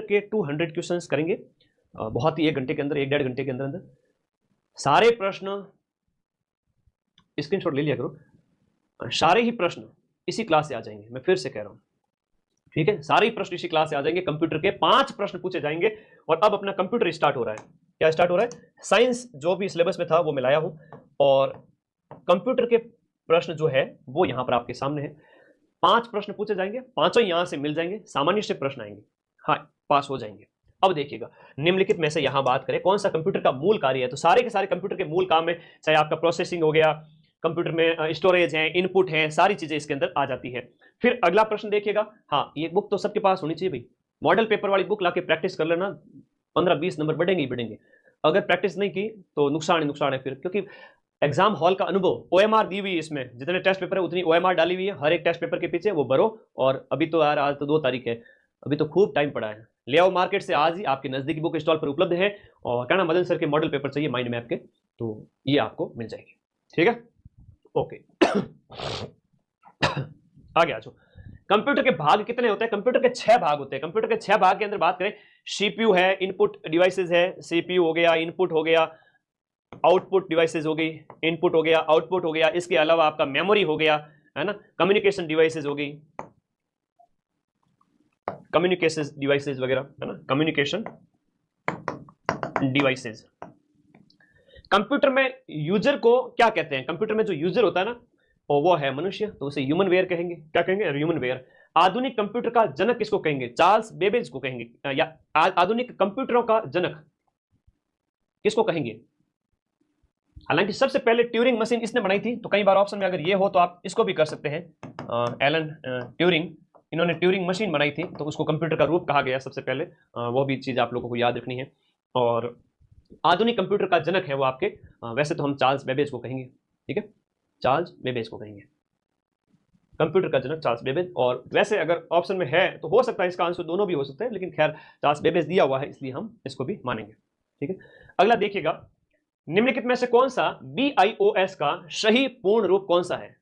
के 200 क्वेश्चंस करेंगे बहुत ही 1 घंटे के अंदर, 1 डेढ़ घंटे के अंदर अंदर। सारे प्रश्न स्क्रीनशॉट ले लिया करो, सारे ही प्रश्न इसी क्लास से आ जाएंगे, मैं फिर से कह रहा हूं, ठीक है। सारे ही प्रश्न इसी क्लास से आ जाएंगे, कंप्यूटर के 5 प्रश्न पूछे जाएंगे। और अब अपना कंप्यूटर स्टार्ट हो रहा है। क्या स्टार्ट हो रहा है? साइंस जो भी सिलेबस में था वो मैं लाया हूं, और कंप्यूटर के प्रश्न जो है वो यहां पर आपके सामने है। 5 प्रश्न पूछे जाएंगे, पांचों यहां से मिल जाएंगे, सामान्य से प्रश्न आएंगे, हाँ पास हो जाएंगे। अब देखिएगा, निम्नलिखित में से यहां बात करें कौन सा कंप्यूटर का मूल कार्य है, तो सारे के सारे कंप्यूटर के मूल काम में, चाहे आपका प्रोसेसिंग हो गया, कंप्यूटर में स्टोरेज है, इनपुट है, सारी चीजें इसके अंदर आ जाती है। फिर अगला प्रश्न देखिएगा, हाँ ये बुक तो सबके पास होनी चाहिए भाई, मॉडल पेपर वाली बुक लाके प्रैक्टिस कर लेना, 15-20 नंबर बढ़ेंगे ही बढ़ेंगे। अगर प्रैक्टिस नहीं की तो नुकसान है फिर, क्योंकि एग्जाम हॉल का अनुभव, ओएमआर दी हुई है इसमें, जितने टेस्ट पेपर है उतनी ओएमआर डाली हुई है हर एक टेस्ट पेपर के पीछे, वो भरो। और अभी तो यार आज तो 2 तारीख है, अभी तो खूब टाइम पड़ा है। ले आओ मार्केट से, आज ही आपके नजदीकी बुक स्टॉल पर उपलब्ध है, और कहना मदन सर के मॉडल पेपर चाहिए माइंड मैप के, तो ये आपको मिल जाएगी, ठीक है। ओके आगे आ जाओ। कंप्यूटर के भाग कितने होते हैं? कंप्यूटर के 6 भाग होते हैं। कंप्यूटर के 6 भाग के अंदर बात करें, सीपीयू है, इनपुट डिवाइसेस है, सीपीयू हो गया, इनपुट हो गया, आउटपुट डिवाइसेस हो गई, इनपुट हो गया, आउटपुट हो गया, इसके अलावा आपका मेमोरी हो गया, है ना, कम्युनिकेशन डिवाइसेस हो गई, कम्युनिकेशन डिवाइसेस वगैरह, है ना, कम्युनिकेशन डिवाइसेस। कंप्यूटर में यूजर को क्या कहते हैं? कंप्यूटर में जो यूजर होता है ना, और वो है मनुष्य, तो उसे ह्यूमन वेयर कहेंगे। क्या कहेंगे? Human where. आधुनिक कंप्यूटर का जनक किसको कहेंगे? चार्ल्स बेबेज को कहेंगे, या आधुनिक कंप्यूटरों का जनक किसको कहेंगे? हालांकि सबसे पहले ट्यूरिंग मशीन इसने बनाई थी, तो कई बार ऑप्शन में अगर ये हो तो आप इसको भी कर सकते हैं, एलन ट्यूरिंग, इन्होंने ट्यूरिंग मशीन बनाई थी, तो उसको कंप्यूटर का रूप कहा गया सबसे पहले, वो भी चीज आप लोगों को याद रखनी है। और आधुनिक कंप्यूटर का जनक है वो आपके, वैसे तो हम चार्ल्स बेबेज को कहेंगे, ठीक है, चार्ल्स बेबेज को कहेंगे कंप्यूटर का जनक, चार्ल्स बेबेज। और वैसे अगर ऑप्शन में है तो हो सकता है इसका आंसर दोनों भी हो सकते हैं, लेकिन खैर चार्ल्स बेबेज दिया हुआ है इसलिए हम इसको भी मानेंगे, ठीक है। अगला देखिएगा, निम्नलिखित में से कौन सा BIOS का सही पूर्ण रूप कौन सा है?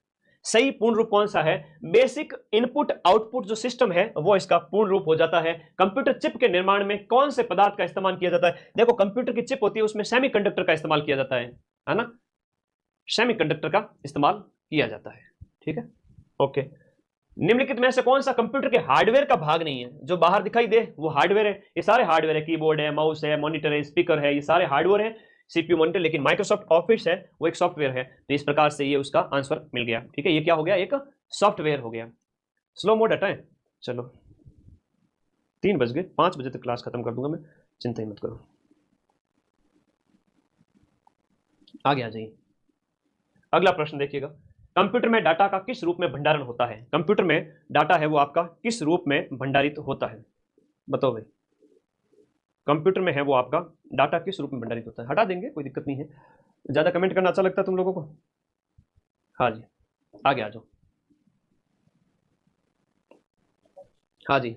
सही पूर्ण रूप कौन सा है? बेसिक इनपुट आउटपुट जो सिस्टम है वो इसका पूर्ण रूप हो जाता है। कंप्यूटर चिप के निर्माण में कौन से पदार्थ का इस्तेमाल किया जाता है? देखो कंप्यूटर की चिप होती है, उसमें सेमीकंडक्टर का इस्तेमाल किया जाता है ना, सेमीकंडक्टर का इस्तेमाल किया जाता है, ठीक है। ओके, निम्नलिखित में से कौन सा कंप्यूटर के हार्डवेयर का भाग नहीं है? जो बाहर दिखाई दे वो हार्डवेयर है, ये सारे हार्डवेयर है, कीबोर्ड है, माउस है, मॉनिटर है, स्पीकर है, ये सारे हार्डवेयर है, सीपीयू मॉनिटर। लेकिन माइक्रोसॉफ्ट ऑफिस है वो एक सॉफ्टवेयर है, तो इस प्रकार से ये उसका आंसर मिल गया, ठीक है। ये क्या हो गया? एक सॉफ्टवेयर हो गया। स्लो मोड हटाएं, चलो 3 बज गए, 5 बजे तक क्लास खत्म कर दूंगा मैं, चिंता ही मत करो। आगे आ जाइए, अगला प्रश्न देखिएगा, कंप्यूटर में डाटा का किस रूप में भंडारण होता है? कंप्यूटर में डाटा है वो आपका किस रूप में भंडारित होता है? बताओ भाई, कंप्यूटर में है वो आपका डाटा किस रूप में भंडारित होता है? हटा देंगे, कोई दिक्कत नहीं है, ज्यादा कमेंट करना अच्छा लगता है तुम लोगों को। हाँ जी, आगे आ जाओ। हाँ जी,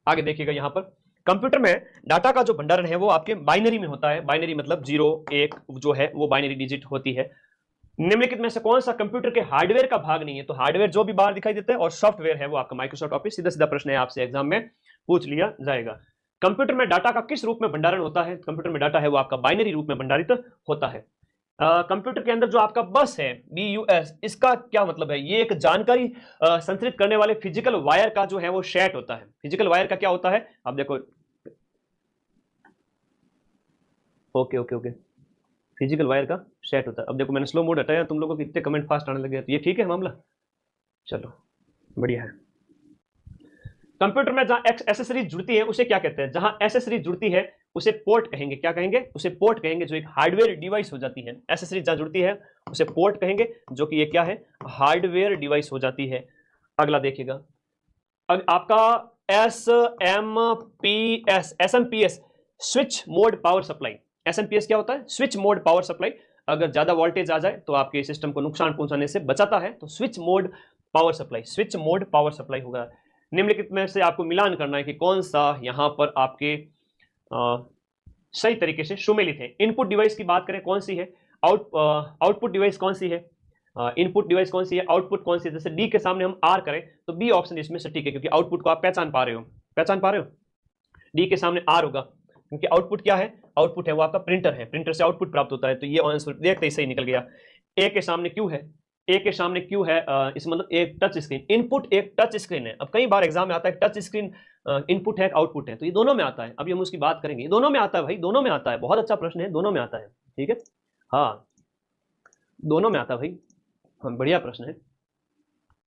आगे देखिएगा, यहां पर कंप्यूटर में डाटा का जो भंडारण है वो आपके बाइनरी में होता है। बाइनरी मतलब 0 1 जो है वो बाइनरी डिजिट होती है। निम्नलिखित में से कौन सा कंप्यूटर के हार्डवेयर का भाग नहीं है? तो हार्डवेयर जो भी बाहर दिखाई देता है, और सॉफ्टवेयर है वो आपका माइक्रोसॉफ्ट ऑफिस। सीधा सीधा प्रश्न है, आपसे एग्जाम में पूछ लिया जाएगा। कंप्यूटर में डाटा का किस रूप में भंडारण होता है? कंप्यूटर में डाटा है वो आपका बाइनरी रूप में भंडारित होता है। कंप्यूटर के अंदर जो आपका बस है BUS, इसका क्या मतलब है? ये एक जानकारी संचरित करने वाले फिजिकल वायर का जो है वो सेट होता है। फिजिकल वायर का क्या होता है? अब देखो, okay okay okay, physical wire का सेट होता है। अब देखो मैंने स्लो मोड हटाया, तुम लोगों के इतने कमेंट फास्ट आने लगे, तो ये ठीक है मामला, चलो बढ़िया है। कंप्यूटर में जहां एसेसरीज जुड़ती है उसे क्या कहते हैं? जहां एसेसरीज जुड़ती है उसे पोर्ट कहेंगे। क्या कहेंगे? उसे पोर्ट कहेंगे, जो एक हार्डवेयर डिवाइस हो जाती है। एसेसरीज जहां जुड़ती है उसे पोर्ट कहेंगे, जो कि ये क्या है? हार्डवेयर डिवाइस हो जाती है। अगला देखिएगा, आपका SMPS switch mode power supply. SMPS क्या होता है? Switch mode power supply. अगर ज्यादा वोल्टेज आ जाए तो आपके सिस्टम को नुकसान पहुंचाने से बचाता है, तो switch mode power supply, switch mode power supply होगा। निम्नलिखित में से आपको मिलान करना है कि कौन सा यहां पर आपके सही तरीके से सुमेलित है। इनपुट डिवाइस की बात करें, कौन सी है? आउटपुट डिवाइस कौन सी है? इनपुट डिवाइस कौन सी है? आउटपुट कौन सी है? जैसे डी के सामने हम आर करें तो बी ऑप्शन इसमें सटीक है, क्योंकि आउटपुट को आप पहचान पा रहे हो, पहचान पा रहे हो। डी के सामने आर होगा, क्योंकि आउटपुट क्या है, आउटपुट है वो आपका प्रिंटर है, प्रिंटर से आउटपुट प्राप्त होता है, तो ये आंसर देखते ही सही निकल गया। ए के सामने क्यू है, ए के सामने क्यू है, इस मतलब एक टच स्क्रीन, इनपुट एक टच स्क्रीन है। अब कई बार एग्जाम में आता है टच स्क्रीन इनपुट है आउटपुट है, तो ये दोनों में आता है, अभी हम उसकी बात करेंगे। ये दोनों में आता है भाई, दोनों में आता है, बहुत अच्छा प्रश्न है, दोनों में आता है, ठीक है, हाँ दोनों में आता है भाई, हाँ बढ़िया प्रश्न है।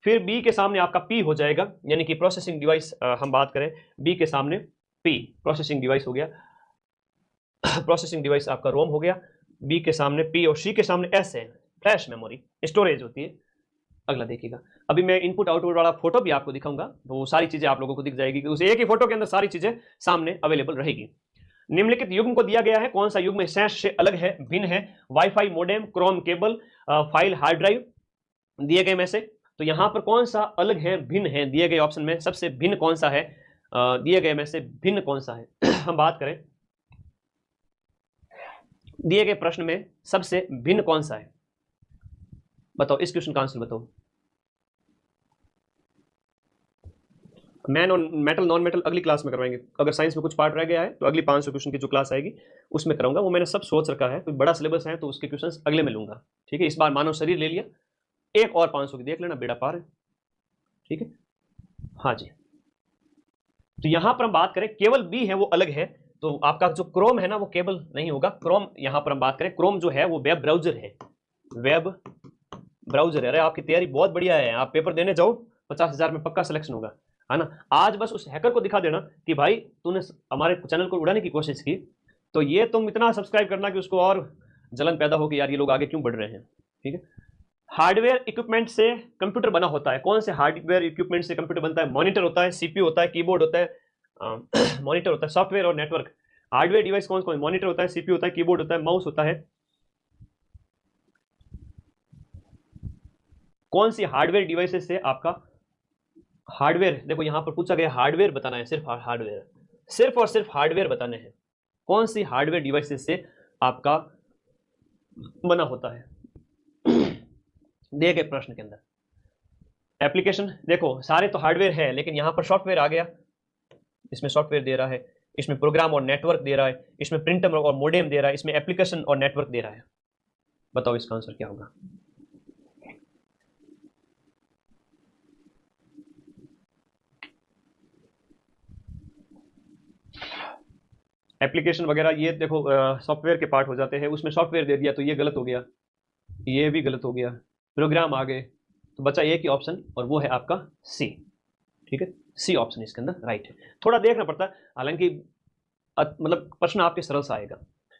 फिर बी के सामने आपका पी हो जाएगा, यानी कि प्रोसेसिंग डिवाइस, हम बात करें बी के सामने पी प्रोसेसिंग डिवाइस हो गया, प्रोसेसिंग डिवाइस आपका रोम हो गया, बी के सामने पी और सी के सामने एस है, फ्लैश मेमोरी स्टोरेज होती है। अगला देखिएगा, अभी मैं इनपुट आउटपुट वाला फोटो भी आपको दिखाऊंगा, तो वो सारी चीजें आप लोगों को दिख जाएगी कि उस एक ही फोटो के अंदर सारी चीजें सामने अवेलेबल रहेगी। निम्नलिखित युग्म को दिया गया है, कौन सा युग्म शेष से अलग है, भिन्न है, wifi modem, Chrome cable, file hard drive, दिए गए में से तो यहां पर कौन सा अलग है, भिन्न है, दिए गए ऑप्शन में सबसे भिन्न कौन सा है, दिए गए में से भिन्न कौन सा है हम बात करें दिए गए प्रश्न में सबसे भिन्न कौन सा है, बताओ इस क्वेश्चन का आंसर बताओ। मैन और मेटल नॉन मेटल अगली क्लास में करवाएंगे, अगर साइंस में कुछ पार्ट रह गया है तो अगली 500 क्वेश्चन की जो क्लास आएगी उसमें कराऊंगा, वो मैंने सब सोच रखा है, कोई बड़ा सिलेबस है तो उसके क्वेश्चंस अगले में लूंगा, ठीक है। इस बार मानव शरीर ले लिया, एक और 500 की देख लेना, बेड़ा पार है, ठीक है, हाँ जी। तो यहां पर हम बात करें केवल बी है वो अलग है, तो आपका जो क्रोम है ना वो केबल नहीं होगा, क्रोम यहां पर हम बात करें, क्रोम जो है वो वेब ब्राउजर है, वेब ब्राउजर है। अरे आपकी तैयारी बहुत बढ़िया है, आप पेपर देने जाओ 50,000 में पक्का सिलेक्शन होगा, है ना। आज बस उस हैकर को दिखा देना कि भाई तूने हमारे चैनल को उड़ाने की कोशिश की, तो ये तुम इतना सब्सक्राइब करना कि उसको और जलन पैदा हो कि यार ये लोग आगे क्यों बढ़ रहे हैं, ठीक है। हार्डवेयर इक्विपमेंट से कंप्यूटर बना होता है, कौन से हार्डवेयर इक्विपमेंट से कंप्यूटर बनता है, मॉनिटर होता है, सीपीयू होता है, कीबोर्ड होता है, मॉनिटर होता है, सॉफ्टवेयर और नेटवर्क। हार्डवेयर डिवाइस कौन कौन, मॉनिटर होता है, सीपीयू होता है, कीबोर्ड होता है, माउस होता है। कौन सी हार्डवेयर डिवाइसेस से आपका हार्डवेयर, देखो यहां पर पूछा गया हार्डवेयर बताना है, सिर्फ हार्डवेयर, सिर्फ और सिर्फ हार्डवेयर बताने हैं, कौन सी हार्डवेयर डिवाइसेस से आपका बना होता है दिए गए प्रश्न के अंदर। एप्लीकेशन देखो सारे तो हार्डवेयर है, लेकिन यहां पर सॉफ्टवेयर आ गया, इसमें सॉफ्टवेयर दे रहा है, इसमें प्रोग्राम और नेटवर्क दे रहा है, इसमें प्रिंटर और मोडेम दे रहा है, इसमें एप्लीकेशन और नेटवर्क दे रहा है, बताओ इसका आंसर क्या होगा। एप्लीकेशन वगैरह ये देखो सॉफ्टवेयर के पार्ट हो जाते हैं, उसमें सॉफ्टवेयर दे दिया तो ये गलत हो गया, ये भी गलत हो गया, प्रोग्राम आ गए, तो बचा एक ही ऑप्शन और वो है आपका सी, ठीक है, सी ऑप्शन इसके अंदर राइट है। थोड़ा देखना पड़ता है, हालांकि मतलब प्रश्न आपके सरल सा आएगा।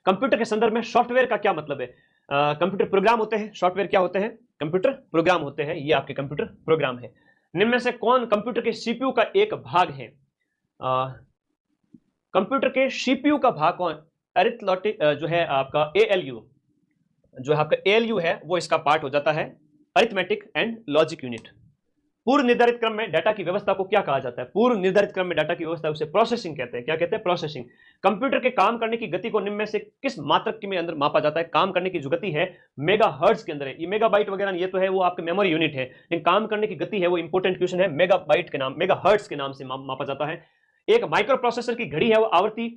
कंप्यूटर के संदर्भ में सॉफ्टवेयर का क्या मतलब है, कंप्यूटर प्रोग्राम होते हैं, सॉफ्टवेयर क्या होते हैं, कंप्यूटर प्रोग्राम होते हैं, ये आपके कंप्यूटर प्रोग्राम है। निम्न में से कौन कंप्यूटर के सीपीयू का एक भाग है, कंप्यूटर के सीपीयू का भाग कौन, अरिथमेटिक जो है आपका एएलयू, जो है आपका एएलयू है वो इसका पार्ट हो जाता है, अरिथमेटिक एंड लॉजिक यूनिट। पूर्व निर्धारित क्रम में डाटा की व्यवस्था को क्या कहा जाता है, पूर्व निर्धारित क्रम में डाटा की व्यवस्था उसे प्रोसेसिंग कहते हैं, क्या कहते हैं, प्रोसेसिंग। कंप्यूटर के काम करने की गति को निम्न में से किस मात्रक में अंदर मापा जाता है, काम करने की जो गति है मेगाहर्ट्ज के अंदर है, ये मेगाबाइट वगैरह ये तो है वो आपके मेमोरी यूनिट है, लेकिन काम करने की गति है वो इंपोर्टेंट क्वेश्चन है, मेगाबाइट के नाम, मेगाहर्ट्ज के नाम से मापा जाता है। एक माइक्रो प्रोसेसर की घड़ी है वो आवृत्ति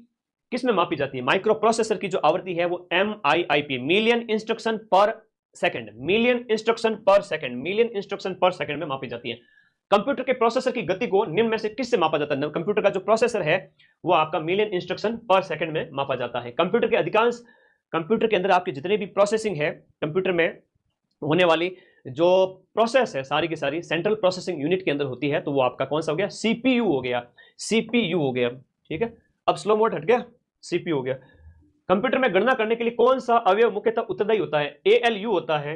किस में मापी जाती है, माइक्रो प्रोसेसर की जो आवृत्ति है वो MIIP, मिलियन इंस्ट्रक्शन पर सेकंड, मिलियन इंस्ट्रक्शन पर सेकंड, मिलियन इंस्ट्रक्शन पर सेकंड में मापी जाती है। कंप्यूटर के प्रोसेसर की गति को निम्न में से किससे मापा जाता है, कंप्यूटर का जो प्रोसेसर है वो आपका मिलियन इंस्ट्रक्शन पर सेकंड में मापा जाता है। कंप्यूटर के अधिकांश, कंप्यूटर के अंदर आपकी जितने भी प्रोसेसिंग है, कंप्यूटर में होने वाली जो प्रोसेस है सारी की सारी सेंट्रल प्रोसेसिंग यूनिट के अंदर होती है, तो वो आपका कौन सा हो गया, CPU हो गया, CPU हो गया, ठीक है। अब स्लो मोड हट गया, CPU हो गया। कंप्यूटर में गणना करने के लिए कौन सा अवयव मुख्यतः उत्तरदायी होता है, ALU होता है।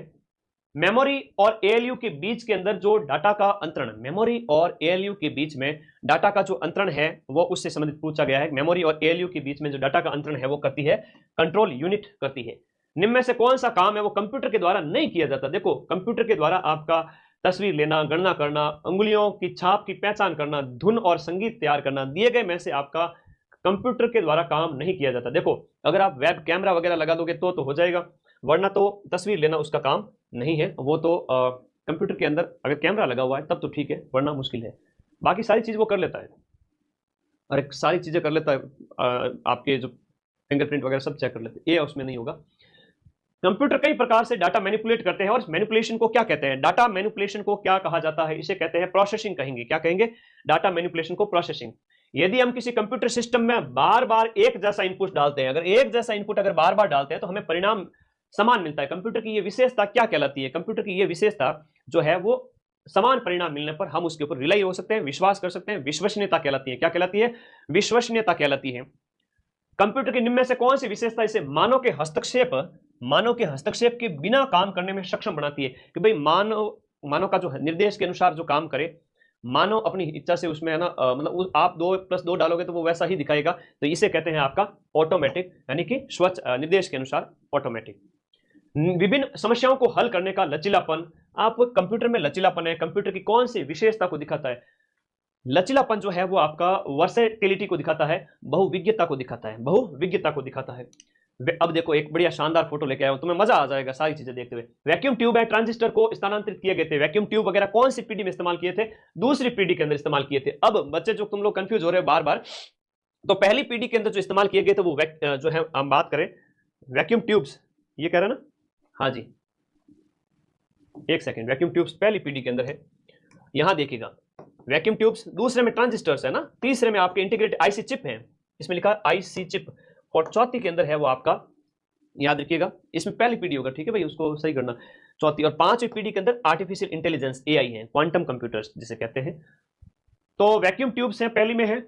मेमोरी और ALU के बीच के अंदर जो डाटा का अंतरण, मेमोरी और ALU के बीच में डाटा का जो अंतरण है वो उससे संबंधित पूछा गया है, मेमोरी और ALU के बीच में जो डाटा का अंतरण है वो करती है कंट्रोल यूनिट करती है। निम्न में से कौन सा काम है वो कंप्यूटर के द्वारा नहीं किया जाता, देखो कंप्यूटर के द्वारा आपका तस्वीर लेना, गणना करना, उंगलियों की छाप की पहचान करना, धुन और संगीत तैयार करना, दिए गए में से आपका कंप्यूटर के द्वारा काम नहीं किया जाता। देखो अगर आप वेब कैमरा वगैरह लगा दोगे तो हो जाएगा, वरना तो तस्वीर लेना उसका काम नहीं है, वो तो कंप्यूटर के अंदर अगर कैमरा लगा हुआ है तब तो ठीक है, वरना मुश्किल है, बाकी सारी चीज वो कर लेता है। और सारी चीजें कर लेता है, आपके जो फिंगरप्रिंट वगैरह सब चेक कर लेते हैं, ये उसमें नहीं होगा। कंप्यूटर कई प्रकार से डाटा मैनिपुलेट करते हैं, और मैनिपुलेशन को क्या कहते हैं, डाटा मैनिपुलेशन को क्या कहा जाता है, इसे कहते हैं प्रोसेसिंग कहेंगे। क्या कहेंगे? डाटा मैनिपुलेशन को प्रोसेसिंग। यदि हम किसी कंप्यूटर सिस्टम में बार बार एक जैसा इनपुट डालते हैं, अगर एक जैसा इनपुट अगर बार बार डालते हैं तो हमें परिणाम समान मिलता है। कंप्यूटर की यह विशेषता क्या कहलाती है? कंप्यूटर की यह विशेषता जो है वो समान परिणाम मिलने पर हम उसके ऊपर रिलाई हो सकते हैं, विश्वास कर सकते हैं, विश्वसनीयता कहलाती है। क्या कहलाती है? विश्वसनीयता कहलाती है। कंप्यूटर के निम्न में से कौन सी विशेषता इसे मानव के हस्तक्षेप के बिना काम करने में सक्षम बनाती है? कि भाई मानव का जो निर्देश के अनुसार जो काम करे, मानव अपनी इच्छा से उसमें है ना, मतलब आप 2+2 डालोगे तो वो वैसा ही दिखाएगा, तो इसे कहते हैं आपका ऑटोमेटिक, यानी कि स्वच्छ निर्देश के अनुसार ऑटोमेटिक। विभिन्न समस्याओं को हल करने का लचीलापन। आप कंप्यूटर में लचीलापन है, कंप्यूटर की कौन सी विशेषता को दिखाता है? लचीलापन जो है वो आपका वर्सेटिलिटी को दिखाता है, बहुविज्ञता को दिखाता है, बहुविज्ञता को दिखाता है। अब देखो एक बढ़िया शानदार फोटो लेके आया हूं, तुम्हें मजा आ जाएगा सारी चीजें देखते हुए। वैक्यूम ट्यूब है, ट्रांजिस्टर को स्थानांतरित किए गए थे। वैक्यूम ट्यूब वगैरह कौन सी पीढ़ी में इस्तेमाल किए थे? दूसरी पीढ़ी के अंदर इस्तेमाल किए थे। अब बच्चे जो तुम लोग कंफ्यूज हो रहे हो बार बार, तो पहली पीढ़ी के अंदर जो इस्तेमाल किए गए थे वो जो है हम बात करें वैक्यूम ट्यूब्स, ये कह रहे ना? हाँ जी, एक सेकेंड। वैक्यूम ट्यूब्स पहली पीढ़ी के अंदर है, यहां देखिएगा वैक्यूम ट्यूब्स। दूसरे में ट्रांजिस्टर्स है ना, तीसरे में आपके इंटीग्रेटेड आईसी चिप है, इसमें लिखा आईसी चिप, और चौथी के अंदर है वो आपका, याद रखिएगा इसमें पहली पीढ़ी होगा, ठीक है भाई, उसको सही करना। चौथी और पांचवी पीढ़ी के अंदर आर्टिफिशियल इंटेलिजेंस एआई है, क्वांटम कंप्यूटर्स जिसे कहते हैं। तो वैक्यूम ट्यूब्स हैं पहली में है,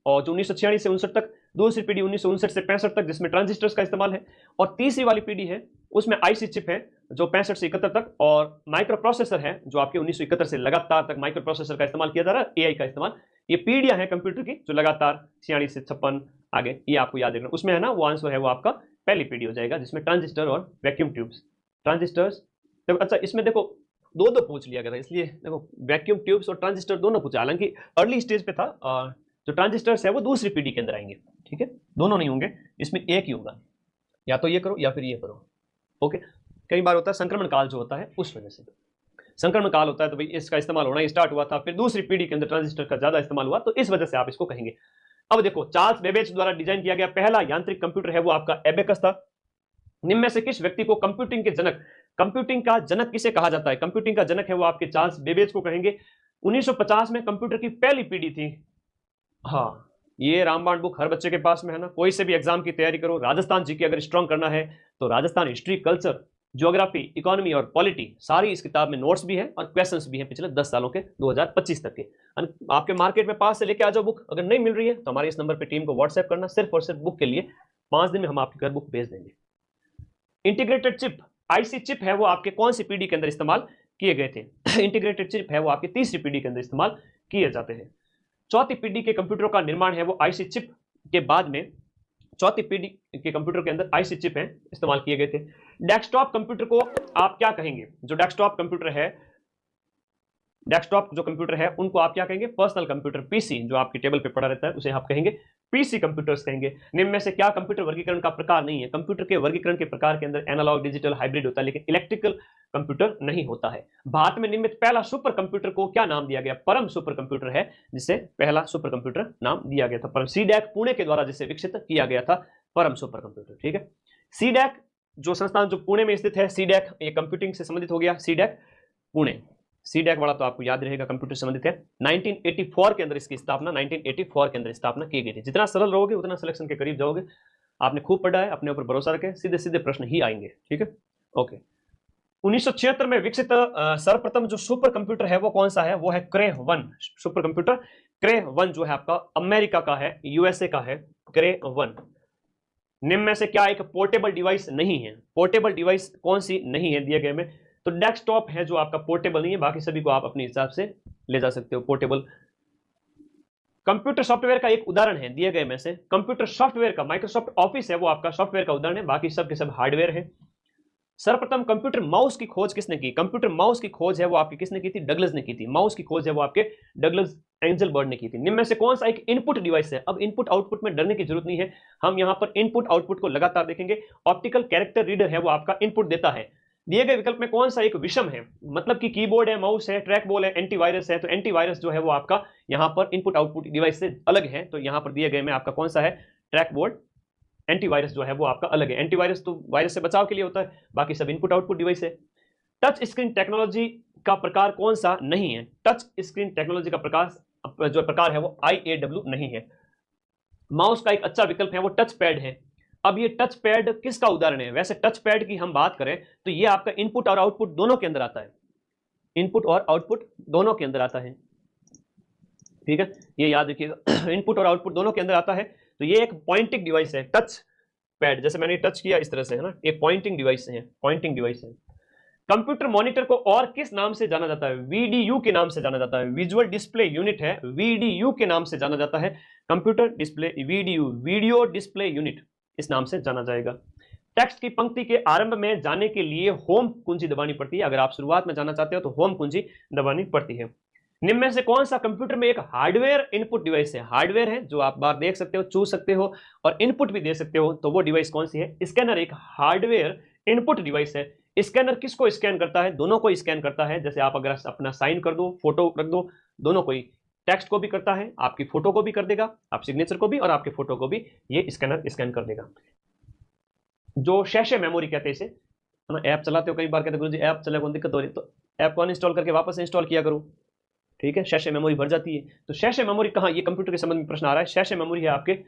और जो 1946 से 59 तक, दूसरी पीढ़ी 1959 से 65 तक जिसमें ट्रांजिस्टर्स का इस्तेमाल है, और तीसरी वाली पीढ़ी है उसमें आईसी चिप है जो 65 से 71 तक, और माइक्रो प्रोसेसर है जो आपके 1971 से लगातार तक माइक्रो प्रोसेसर का इस्तेमाल किया जा रहा है, एआई का इस्तेमाल। ये पीढ़ियां हैं कंप्यूटर की जो लगातार 46 से 56 आगे, ये आपको याद रखना। उसमें है ना वो आंसर है वो आपका पहली पीढ़ी हो जाएगा, जिसमें ट्रांजिस्टर और वैक्यूम ट्यूब्स। ट्रांजिस्टर्स तो अच्छा, इसमें देखो दो दो पूछ लिया गया था, इसलिए देखो वैक्यूम ट्यूब्स और ट्रांजिस्टर दोनों पूछा, हालांकि अर्ली स्टेज पे था, और जो ट्रांजिस्टर्स है वो दूसरी पीढ़ी के अंदर आएंगे, ठीक है, दोनों नहीं होंगे, इसमें एक ही होगा, या तो ये करो या फिर ये करो। ओके, कई बार होता है संक्रमण काल जो होता है उस वजह से, संक्रमण काल होता है तो भाई इसका इस्तेमाल होना स्टार्ट हुआ था, फिर दूसरी पीढ़ी के अंदर ट्रांजिस्टर का ज्यादा इस्तेमाल हुआ, तो इस वजह से आप इसको कहेंगे। अब देखो चार्ल्स बेबेज द्वारा डिजाइन किया गया पहला यांत्रिक कंप्यूटर है वो आपका एबेकस था। निम्न में से किस व्यक्ति को कंप्यूटिंग के जनक, कंप्यूटिंग का जनक किसे कहा जाता है? कंप्यूटिंग का जनक है वो आपके चार्ल्स बेबेज को कहेंगे। 1950 में कंप्यूटर की पहली पीढ़ी थी। हाँ, ये रामबाण बुक हर बच्चे के पास में है ना, कोई से भी एग्जाम की तैयारी करो, राजस्थान जी की अगर स्ट्रांग करना है तो Rajasthan history, culture, geography, economy और पॉलिटी, सारी इस किताब में नोट्स भी हैं और क्वेश्चंस भी हैं पिछले 10 सालों के, 2025 तक के। आपके मार्केट में पास से लेके आ जाओ बुक, अगर नहीं मिल रही है तो हमारे इस नंबर पे टीम को व्हाट्सएप करना, सिर्फ और सिर्फ बुक के लिए 5 दिन में हम आपके घर बुक भेज देंगे। इंटीग्रेटेड चिप, आईसी चिप है वो आपके कौन सी पीढ़ी के अंदर इस्तेमाल किए गए थे? इंटीग्रेटेड चिप है वो आपकी तीसरी पीढ़ी के अंदर इस्तेमाल किए जाते हैं। चौथी पीढ़ी के कंप्यूटरों का निर्माण है वो आईसी चिप के बाद में, चौथी पीढ़ी के कंप्यूटर के अंदर आईसी चिप है इस्तेमाल किए गए थे। डेस्कटॉप कंप्यूटर को आप क्या कहेंगे? जो डेस्कटॉप कंप्यूटर है, डेस्कटॉप जो कंप्यूटर है उनको आप क्या कहेंगे? पर्सनल कंप्यूटर, पीसी, जो आपकी टेबल पे पड़ा रहता है उसे आप कहेंगे पीसी कंप्यूटर्स कहेंगे। निम्न में से क्या कंप्यूटर वर्गीकरण का प्रकार नहीं है? कंप्यूटर के वर्गीकरण के प्रकार के अंदर एनालॉग, डिजिटल, हाइब्रिड होता है, लेकिन इलेक्ट्रिकल कंप्यूटर नहीं होता है। भारत में निम्न पहला सुपर कंप्यूटर को क्या नाम दिया गया? परम सुपर कंप्यूटर है जिसे पहला सुपर कंप्यूटर नाम दिया गया था, परम। सीडैक पुणे के द्वारा जिसे विकसित किया गया था, परम सुपर कंप्यूटर, ठीक है। सीडैक जो संस्थान जो पुणे में स्थित है, सीडैक ये कंप्यूटिंग से संबंधित हो गया, सीडैक पुणे। सीडैक वाला तो आपको याद रहेगा, कंप्यूटर से संबंधित है। 1984 के अंदर इसकी स्थापना, 1984 के अंदर स्थापना की गई थी। जितना सरल रहोगे उतना सिलेक्शन के करीब जाओगे। आपने खूब पढ़ा है, अपने ऊपर भरोसा रखें, सीधे सीधे प्रश्न ही आएंगे, ठीक है। ओके, 1976 में विकसित सर्वप्रथम जो सुपर कंप्यूटर है वो कौन सा है? वो है क्रे 1 सुपर कंप्यूटर। क्रे 1 जो है आपका अमेरिका का है, यूएसए का है, क्रे 1। निम्न में से क्या एक पोर्टेबल डिवाइस नहीं है? पोर्टेबल डिवाइस कौन सी नहीं है दिए गए में? तो डेस्कटॉप है जो आपका पोर्टेबल नहीं है, बाकी सभी को आप अपने हिसाब से ले जा सकते हो पोर्टेबल। कंप्यूटर सॉफ्टवेयर का एक उदाहरण है दिए गए में से, कंप्यूटर सॉफ्टवेयर का माइक्रोसॉफ्ट ऑफिस है वो आपका सॉफ्टवेयर का उदाहरण है, बाकी सब के सब हार्डवेयर है। सर्वप्रथम कंप्यूटर माउस की खोज किसने की? कंप्यूटर माउस की खोज है वो आपकी किसने की थी? डगलस ने की थी। माउस की खोज है वो आपके डगलस एंजलबर्ट ने की थी। निम्न में से कौन सा एक इनपुट डिवाइस है? अब इनपुट आउटपुट में डरने की जरूरत नहीं है, हम यहां पर इनपुट आउटपुट को लगातार देखेंगे। ऑप्टिकल कैरेक्टर रीडर है वो आपका इनपुट देता है। दिए गए विकल्प में कौन सा एक विषम है, मतलब कि कीबोर्ड है, माउस है, ट्रैक बॉल है, एंटीवायरस है, तो एंटीवायरस जो है वो आपका यहाँ पर इनपुट आउटपुट डिवाइस से अलग है, तो यहाँ पर दिए गए में आपका कौन सा है, ट्रैक बोर्ड। एंटीवायरस जो है वो आपका अलग है, एंटीवायरस तो वायरस से बचाव के लिए होता है, बाकी सब इनपुट आउटपुट डिवाइस है। टच स्क्रीन टेक्नोलॉजी का प्रकार कौन सा नहीं है, टच स्क्रीन टेक्नोलॉजी का प्रकार जो प्रकार है वो IAW नहीं है। माउस का एक अच्छा विकल्प है वो टच पैड है। अब ये टच पैड किसका उदाहरण है, वैसे टच पैड की हम बात करें तो ये आपका इनपुट और आउटपुट दोनों के अंदर आता है, इनपुट और आउटपुट दोनों के अंदर आता है, ठीक है, ये याद रखिएगा। इनपुट और आउटपुट दोनों के अंदर आता है, तो ये एक पॉइंटिंग डिवाइस है टच पैड, जैसे मैंने टच किया इस तरह से है ना, ये पॉइंटिंग डिवाइस है, पॉइंटिंग डिवाइस है। कंप्यूटर मॉनिटर को और किस नाम से जाना जाता है, VDU के नाम से जाना जाता है, विजुअल डिस्प्ले यूनिट है, VDU के नाम से जाना जाता है, computer display VDU, video display unit, इस नाम से जाना जाएगा। टेक्स्ट की पंक्ति के आरंभ में जाने के लिए होम कुंजी दबानी पड़ती है, अगर आप शुरुआत में जाना चाहते हो तो होम कुंजी दबानी पड़ती है। निम्न में से कौन सा कंप्यूटर में एक हार्डवेयर इनपुट डिवाइस है, हार्डवेयर है जो आप बाहर देख सकते हो, छू सकते हो और इनपुट भी दे सकते हो, तो वो डिवाइस कौन सी है, स्कैनर एक हार्डवेयर इनपुट डिवाइस है। स्कैनर किसको स्कैन करता है, दोनों को स्कैन करता है, जैसे आप अगर अपना साइन कर दो, फोटो रख दो, दोनों को ही, टेक्स्ट को भी करता है, आपकी फोटो को भी कर देगा, आप सिग्नेचर को भी और आपके फोटो को भी ये स्कैनर स्कैन कर देगा। जो शैशे मेमोरी कहते हैं इसे, है ना, ऐप चलाते हो कई बार कहते गुरुजी ऐप चले कौन दिक्कत हो रही है, तो ऐप को अनइंस्टॉल करके वापस इंस्टॉल किया करो, ठीक है, शैशे मेमोरी भर जाती है। तो शैशे मेमोरी कहाँ, ये कंप्यूटर के संबंध में प्रश्न आ रहा है, शैशे मेमोरी है आपके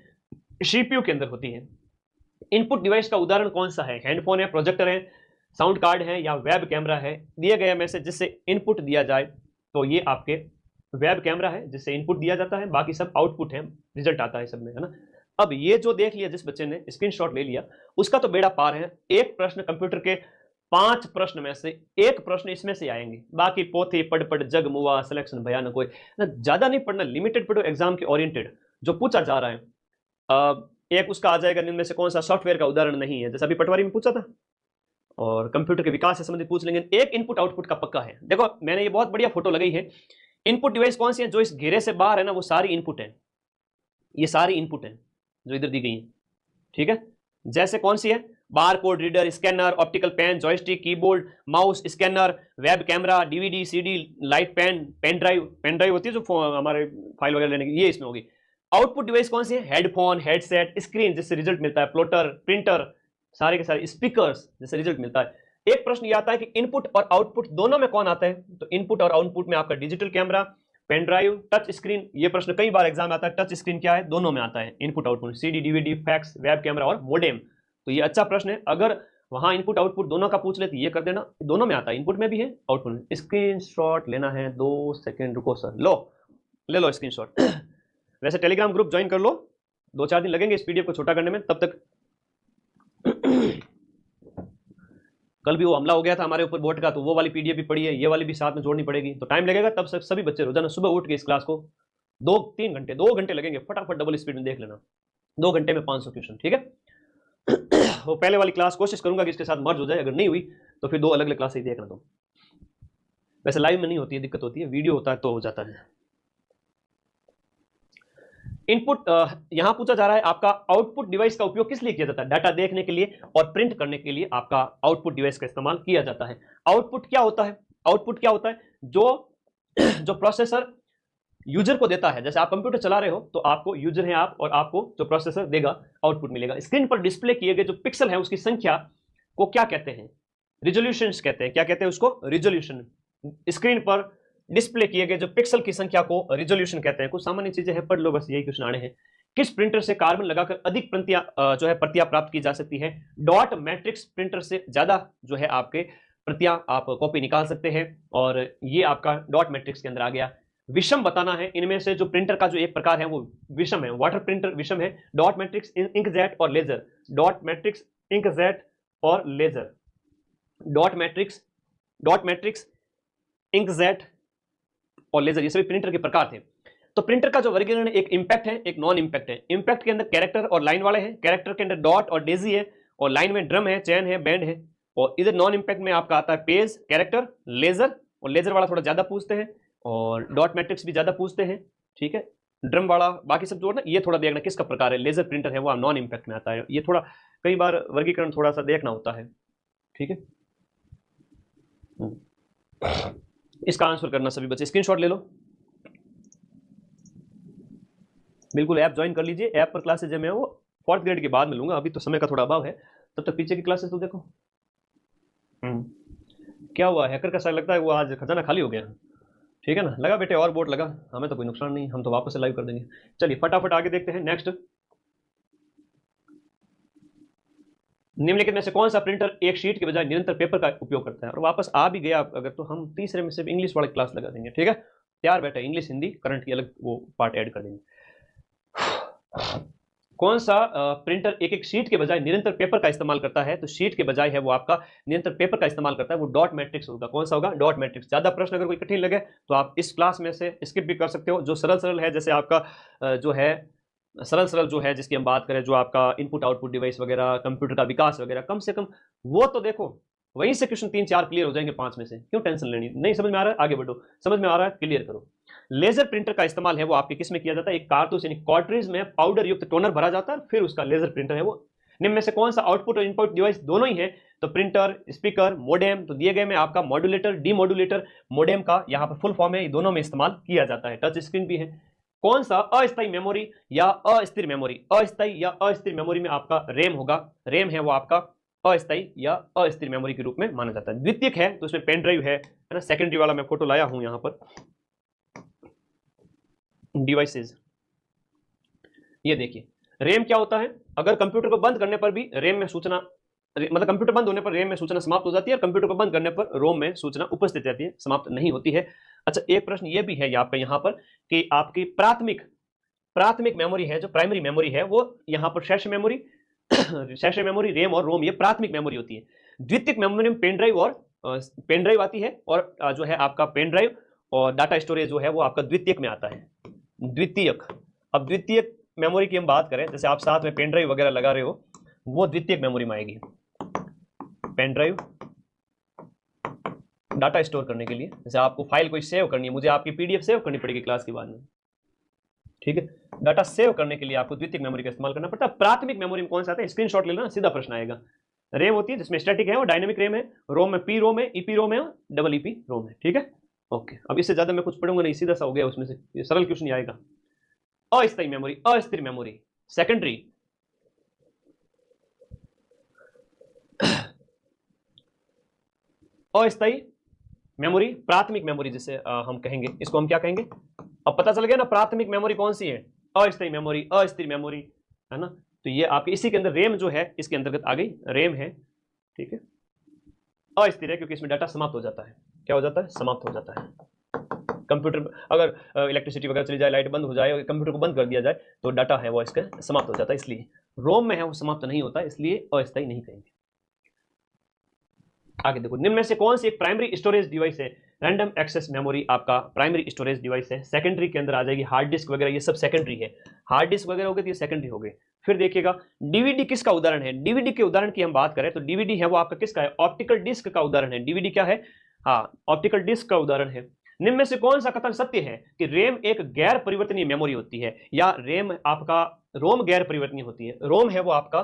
CPU के अंदर होती है। इनपुट डिवाइस का उदाहरण कौन सा है, हैंडफोन है, प्रोजेक्टर है, साउंड कार्ड है या वेब कैमरा है। दिए गए में से जिससे इनपुट दिया जाए तो ये आपके वेब कैमरा है जिससे इनपुट दिया जाता है, बाकी सब आउटपुट है, रिजल्ट आता है सब में, है ना। अब ये जो देख लिया जिस बच्चे ने स्क्रीनशॉट ले लिया उसका तो बेड़ा पार है, एक प्रश्न कंप्यूटर के 5 प्रश्न में से एक प्रश्न इसमें से आएंगे, बाकी पोथी पढ़ जग मुआ सिलेक्शन भयानक कोई ज्यादा नहीं पढ़ना, लिमिटेड पढ़ो, एग्जाम के ओरिएंटेड जो पूछा जा रहा है। एक उसका आ जाएगा निम्न में से कौन सा सॉफ्टवेयर का उदाहरण नहीं है, जैसे अभी पटवारी में पूछा था, और कंप्यूटर के विकास से संबंधित पूछ लेंगे। एक इनपुट आउटपुट का पक्का है, देखो मैंने ये बहुत बढ़िया फोटो लगाई है। इनपुट डिवाइस कौन सी है, जो इस घेरे से बाहर है ना वो सारी इनपुट है, ये सारी इनपुट है जो इधर दी गई है, ठीक है। जैसे कौन सी है, bar code reader, scanner, optical pen, joystick, keyboard, mouse, scanner, web camera, DVD, CD, light pen, pen drive होती है जो हमारे फाइल वगैरह लेने की, ये इसमें होगी। आउटपुट डिवाइस कौन सी है, हेडफोन, हेडसेट, स्क्रीन जिससे रिजल्ट मिलता है, प्लॉटर, प्रिंटर, सारे के सारे स्पीकर्स जिससे रिजल्ट मिलता है। एक प्रश्न ये आता है कि इनपुट और आउटपुट दोनों में कौन आता है, तो इनपुट और आउटपुट में आपका digital camera, pen drive, touch screen, ये प्रश्न कई बार एग्जाम आता है, टच स्क्रीन क्या है, दोनों में आता है, input output, CD, DVD, fax, web camera और मोडेम, तो ये अच्छा प्रश्न है। अगर वहां इनपुट आउटपुट दोनों का पूछ ले तो ये कर देना, दोनों में आता है, इनपुट में भी है आउटपुट में। स्क्रीनशॉट लेना है, 2 सेकेंड रुको सर, लो ले लो स्क्रीनशॉट। वैसे टेलीग्राम ग्रुप ज्वाइन कर लो, 2-4 दिन लगेंगे इस PDF को छोटा करने में, तब तक कल भी वो हमला हो गया था हमारे ऊपर बोर्ड का, तो वो वाली PDF भी पड़ी है, ये वाली भी साथ में जोड़नी पड़ेगी, तो टाइम लगेगा। तब सभी बच्चे रोजाना सुबह उठ के इस क्लास को 2 घंटे लगेंगे, फटाफट डबल स्पीड में देख लेना, 2 घंटे में 500 क्वेश्चन, ठीक है। वो पहले वाली क्लास कोशिश करूंगा कि इसके साथ मर्ज हो जाए, अगर नहीं हुई तो फिर 2 अलग अलग क्लास ही देखना। तो वैसे लाइव में नहीं होती है, दिक्कत होती है, वीडियो होता है तो हो जाता है। इनपुट यहां पूछा जा रहा है आपका आउटपुट डिवाइस का उपयोग किस लिए किया जाता है, डाटा देखने के लिए और प्रिंट करने के लिए आपका आउटपुट डिवाइस का इस्तेमाल किया जाता है। आउटपुट क्या होता है, आउटपुट क्या होता है, जो प्रोसेसर यूजर को देता है, जैसे आप कंप्यूटर चला रहे हो तो आपको यूजर है आप, और आपको जो प्रोसेसर देगा आउटपुट मिलेगा। स्क्रीन पर डिस्प्ले किए गए जो पिक्सल है उसकी संख्या को क्या कहते हैं, रिजोल्यूशन कहते हैं। क्या कहते हैं उसको, रिजोल्यूशन। स्क्रीन पर डिस्प्ले किए गए जो पिक्सल की संख्या को रिजोल्यूशन कहते हैं। कुछ सामान्य चीजें हैं, पढ़ लो बस, यही क्वेश्चन आने हैं। किस प्रिंटर से कार्बन लगाकर अधिक प्रतियां प्राप्त की जा सकती है, डॉट मैट्रिक्स प्रिंटर से ज्यादा जो है आपके प्रतियां आप कॉपी निकाल सकते हैं, और ये आपका डॉट मैट्रिक्स के अंदर आ गया। विषम बताना है, इनमें से जो प्रिंटर का जो एक प्रकार है वो विषम है, वाटर प्रिंटर विषम है, डॉट मैट्रिक्स, इंकजेट और लेजर, डॉट मैट्रिक्स, इंकजेट और लेजर, डॉट मैट्रिक्स, इंकजेट और लेजर, ये सभी प्रिंटर के प्रकार थे। तो प्रिंटर का जो वर्गीकरण एक इंपैक्ट है, एक नॉन इंपैक्ट है। इंपैक्ट के अंदर कैरेक्टर और लाइन वाले हैं, कैरेक्टर के अंदर डॉट और डेजी है, और लाइन में ड्रम है, चैन है, बैंड है। और इधर नॉन इंपैक्ट में आपका आता है पेज, कैरेक्टर, लेजर, और लेजर वाला थोड़ा ज्यादा पूछते हैं, और डॉट मैट्रिक्स भी ज्यादा पूछते हैं, ठीक है। ड्रम वाला बाकी सब जोड़ना, ये थोड़ा देखना किसका प्रकार है, लेजर प्रिंटर है वो नॉन इंपैक्ट में आता है, ये थोड़ा कई बार वर्गीकरण थोड़ा सा देखना होता है, ठीक है। इसका आंसर करना सभी बच्चे, स्क्रीनशॉट ले लो, बिल्कुल ऐप ज्वाइन कर लीजिए। ऐप पर क्लासेज जो मैं वो 4th ग्रेड के बाद मिलूंगा, अभी तो समय का थोड़ा अभाव है, तब तक पीछे की क्लासेस तो देखो। क्या हुआ, हैकर का शायद लगता है वो आज खजाना खाली हो गया। ठीक है ना, लगा बेटे और बोट लगा, हमें तो कोई नुकसान नहीं, हम तो वापस से लाइव कर देंगे। चलिए फटाफट आगे देखते हैं। नेक्स्ट, निम्नलिखित में से कौन सा प्रिंटर एक शीट के बजाय निरंतर पेपर का उपयोग करता है? और वापस आ भी गया अगर तो हम तीसरे में से इंग्लिश वाली क्लास लगा देंगे। ठीक है, तैयार बेटा, इंग्लिश हिंदी करंट की अलग वो पार्ट ऐड कर देंगे। कौन सा प्रिंटर एक एक शीट के बजाय निरंतर पेपर का इस्तेमाल करता है? तो शीट के बजाय है वो आपका निरंतर पेपर का इस्तेमाल करता है, वो डॉट मैट्रिक्स होगा। कौन सा होगा? Dot matrix. ज्यादा प्रश्न अगर कोई कठिन लगे तो आप इस क्लास में से स्किप भी कर सकते हो। जो सरल सरल है, जैसे आपका जो है सरल सरल जो है जिसकी हम बात करें, जो आपका इनपुट आउटपुट डिवाइस वगैरह, कंप्यूटर का विकास वगैरह, कम से कम वो तो देखो, वहीं से क्वेश्चन 3-4 क्लियर हो जाएंगे 5 में से। क्यों टेंशन लेनी? नहीं समझ में आ रहा है, आगे बढ़ो। समझ में आ रहा है, क्लियर करो। लेजर प्रिंटर का इस्तेमाल है वो आपके किस में किया जाता है? एक कारतूस यानी कार्ट्रिज में पाउडर युक्त टोनर भरा जाता है, फिर उसका लेजर प्रिंटर है वो। निम्न में से कौन सा आउटपुट और इनपुट डिवाइस दोनों ही है? तो प्रिंटर, स्पीकर, मोडेम। तो दिए गए में आपका मॉड्यूलेटर, डीमॉड्यूलेटर, मोडेम का यहाँ पर फुल फॉर्म है, ये दोनों में इस्तेमाल किया जाता है। टच स्क्रीन भी है। कौन सा अस्थायी मेमोरी या अस्थिर मेमोरी, अस्थायी या अस्थिर मेमोरी में आपका रैम होगा? रैम है वो आपका अस्थायी या अस्थिर मेमोरी के रूप में माना जाता है। द्वितीयक है तो उसमें पेन ड्राइव है ना। सेकेंडरी वाला मैं फोटो लाया हूं यहां पर, डिवाइसेस, ये देखिए। रैम क्या होता है? अगर कंप्यूटर को बंद करने पर भी रैम में सूचना, मतलब कंप्यूटर बंद होने पर रैम में सूचना समाप्त हो जाती है, और कंप्यूटर को बंद करने पर रोम में सूचना उपस्थित रहती है, समाप्त नहीं होती है। अच्छा, एक प्रश्न ये भी है आपका यहाँ पर कि आपकी प्राथमिक मेमोरी है, जो प्राइमरी मेमोरी है, वो यहाँ पर शेष मेमोरी शेष मेमोरी, रैम और रोम, ये प्राथमिक मेमोरी होती है। द्वितीयक मेमोरी में पेन ड्राइव आती है, और जो है आपका पेन ड्राइव और डाटा स्टोरेज जो है वो आपका द्वितीयक में आता है। द्वितीयक। अब द्वितीयक मेमोरी की हम बात करें, जैसे आप साथ में पेन ड्राइव वगैरह लगा रहे हो, वो द्वितीयक मेमोरी में आएगी। पेन ड्राइव डाटा स्टोर करने के लिए, जैसे आपको फाइल कोई सेव करनी है, मुझे आपकी पीडीएफ सेव करनी पड़ेगी क्लास के बाद में, ठीक है, डाटा सेव करने के लिए आपको द्वितीयक मेमोरी का इस्तेमाल करना पड़ता है। प्राथमिक मेमोरी में कौन सा आता है? स्क्रीनशॉट ले लेना, सीधा प्रश्न आएगा। रैम होती है जिसमें स्टैटिक है और डायनेमिक रैम है, रोम में पी रोम है, ईपी रोम है, डबल ईपी रोम है। ठीक है, ओके। अब इससे ज्यादा मैं कुछ पढ़ूंगा नहीं, सीधा सा हो गया उसमें से, ये सरल क्वेश्चन आएगा। अस्थायी मेमोरी, अस्थिर मेमोरी, सेकेंडरी, अस्थायी मेमोरी, प्राथमिक मेमोरी जिसे हम कहेंगे, इसको हम क्या कहेंगे? अब पता चल गया ना प्राथमिक मेमोरी कौन सी है? अस्थायी मेमोरी, अस्थिर मेमोरी, है ना। तो ये आपके इसी के अंदर रैम जो है इसके अंतर्गत आ गई, रैम है। ठीक है, अस्थिर है क्योंकि इसमें डाटा समाप्त हो जाता है। क्या हो जाता है? समाप्त हो जाता है। कंप्यूटर अगर इलेक्ट्रिसिटी वगैरह चली जाए, लाइट बंद हो जाए, कंप्यूटर को बंद कर दिया जाए, तो डाटा है वो इसका समाप्त हो जाता है। इसलिए रोम में है वो समाप्त नहीं होता, इसलिए अस्थायी नहीं कहेंगे। आगे देखो, निम्न में से कौन सी एक प्राइमरी स्टोरेज डिवाइस है? रैंडम एक्सेस मेमोरी आपका प्राइमरी स्टोरेज डिवाइस है। सेकेंडरी के अंदर आ जाएगी हार्ड डिस्क वगैरह, ये सब सेकेंडरी है। हार्ड डिस्क वगैरह हो गए तो ये सेकेंडरी हो गए। फिर देखिएगा डीवीडी किसका उदाहरण है? डीवीडी के उदाहरण की हम बात करें तो डीवीडी है वो आपका किसका है? ऑप्टिकल डिस्क का उदाहरण है। डीवीडी क्या है? हाँ, ऑप्टिकल डिस्क का उदाहरण है। निम्न में से कौन सा कथन सत्य है कि रैम एक गैर परिवर्तनीय मेमोरी होती है, या रैम आपका रोम गैर परिवर्तनीय होती है? रोम है वो आपका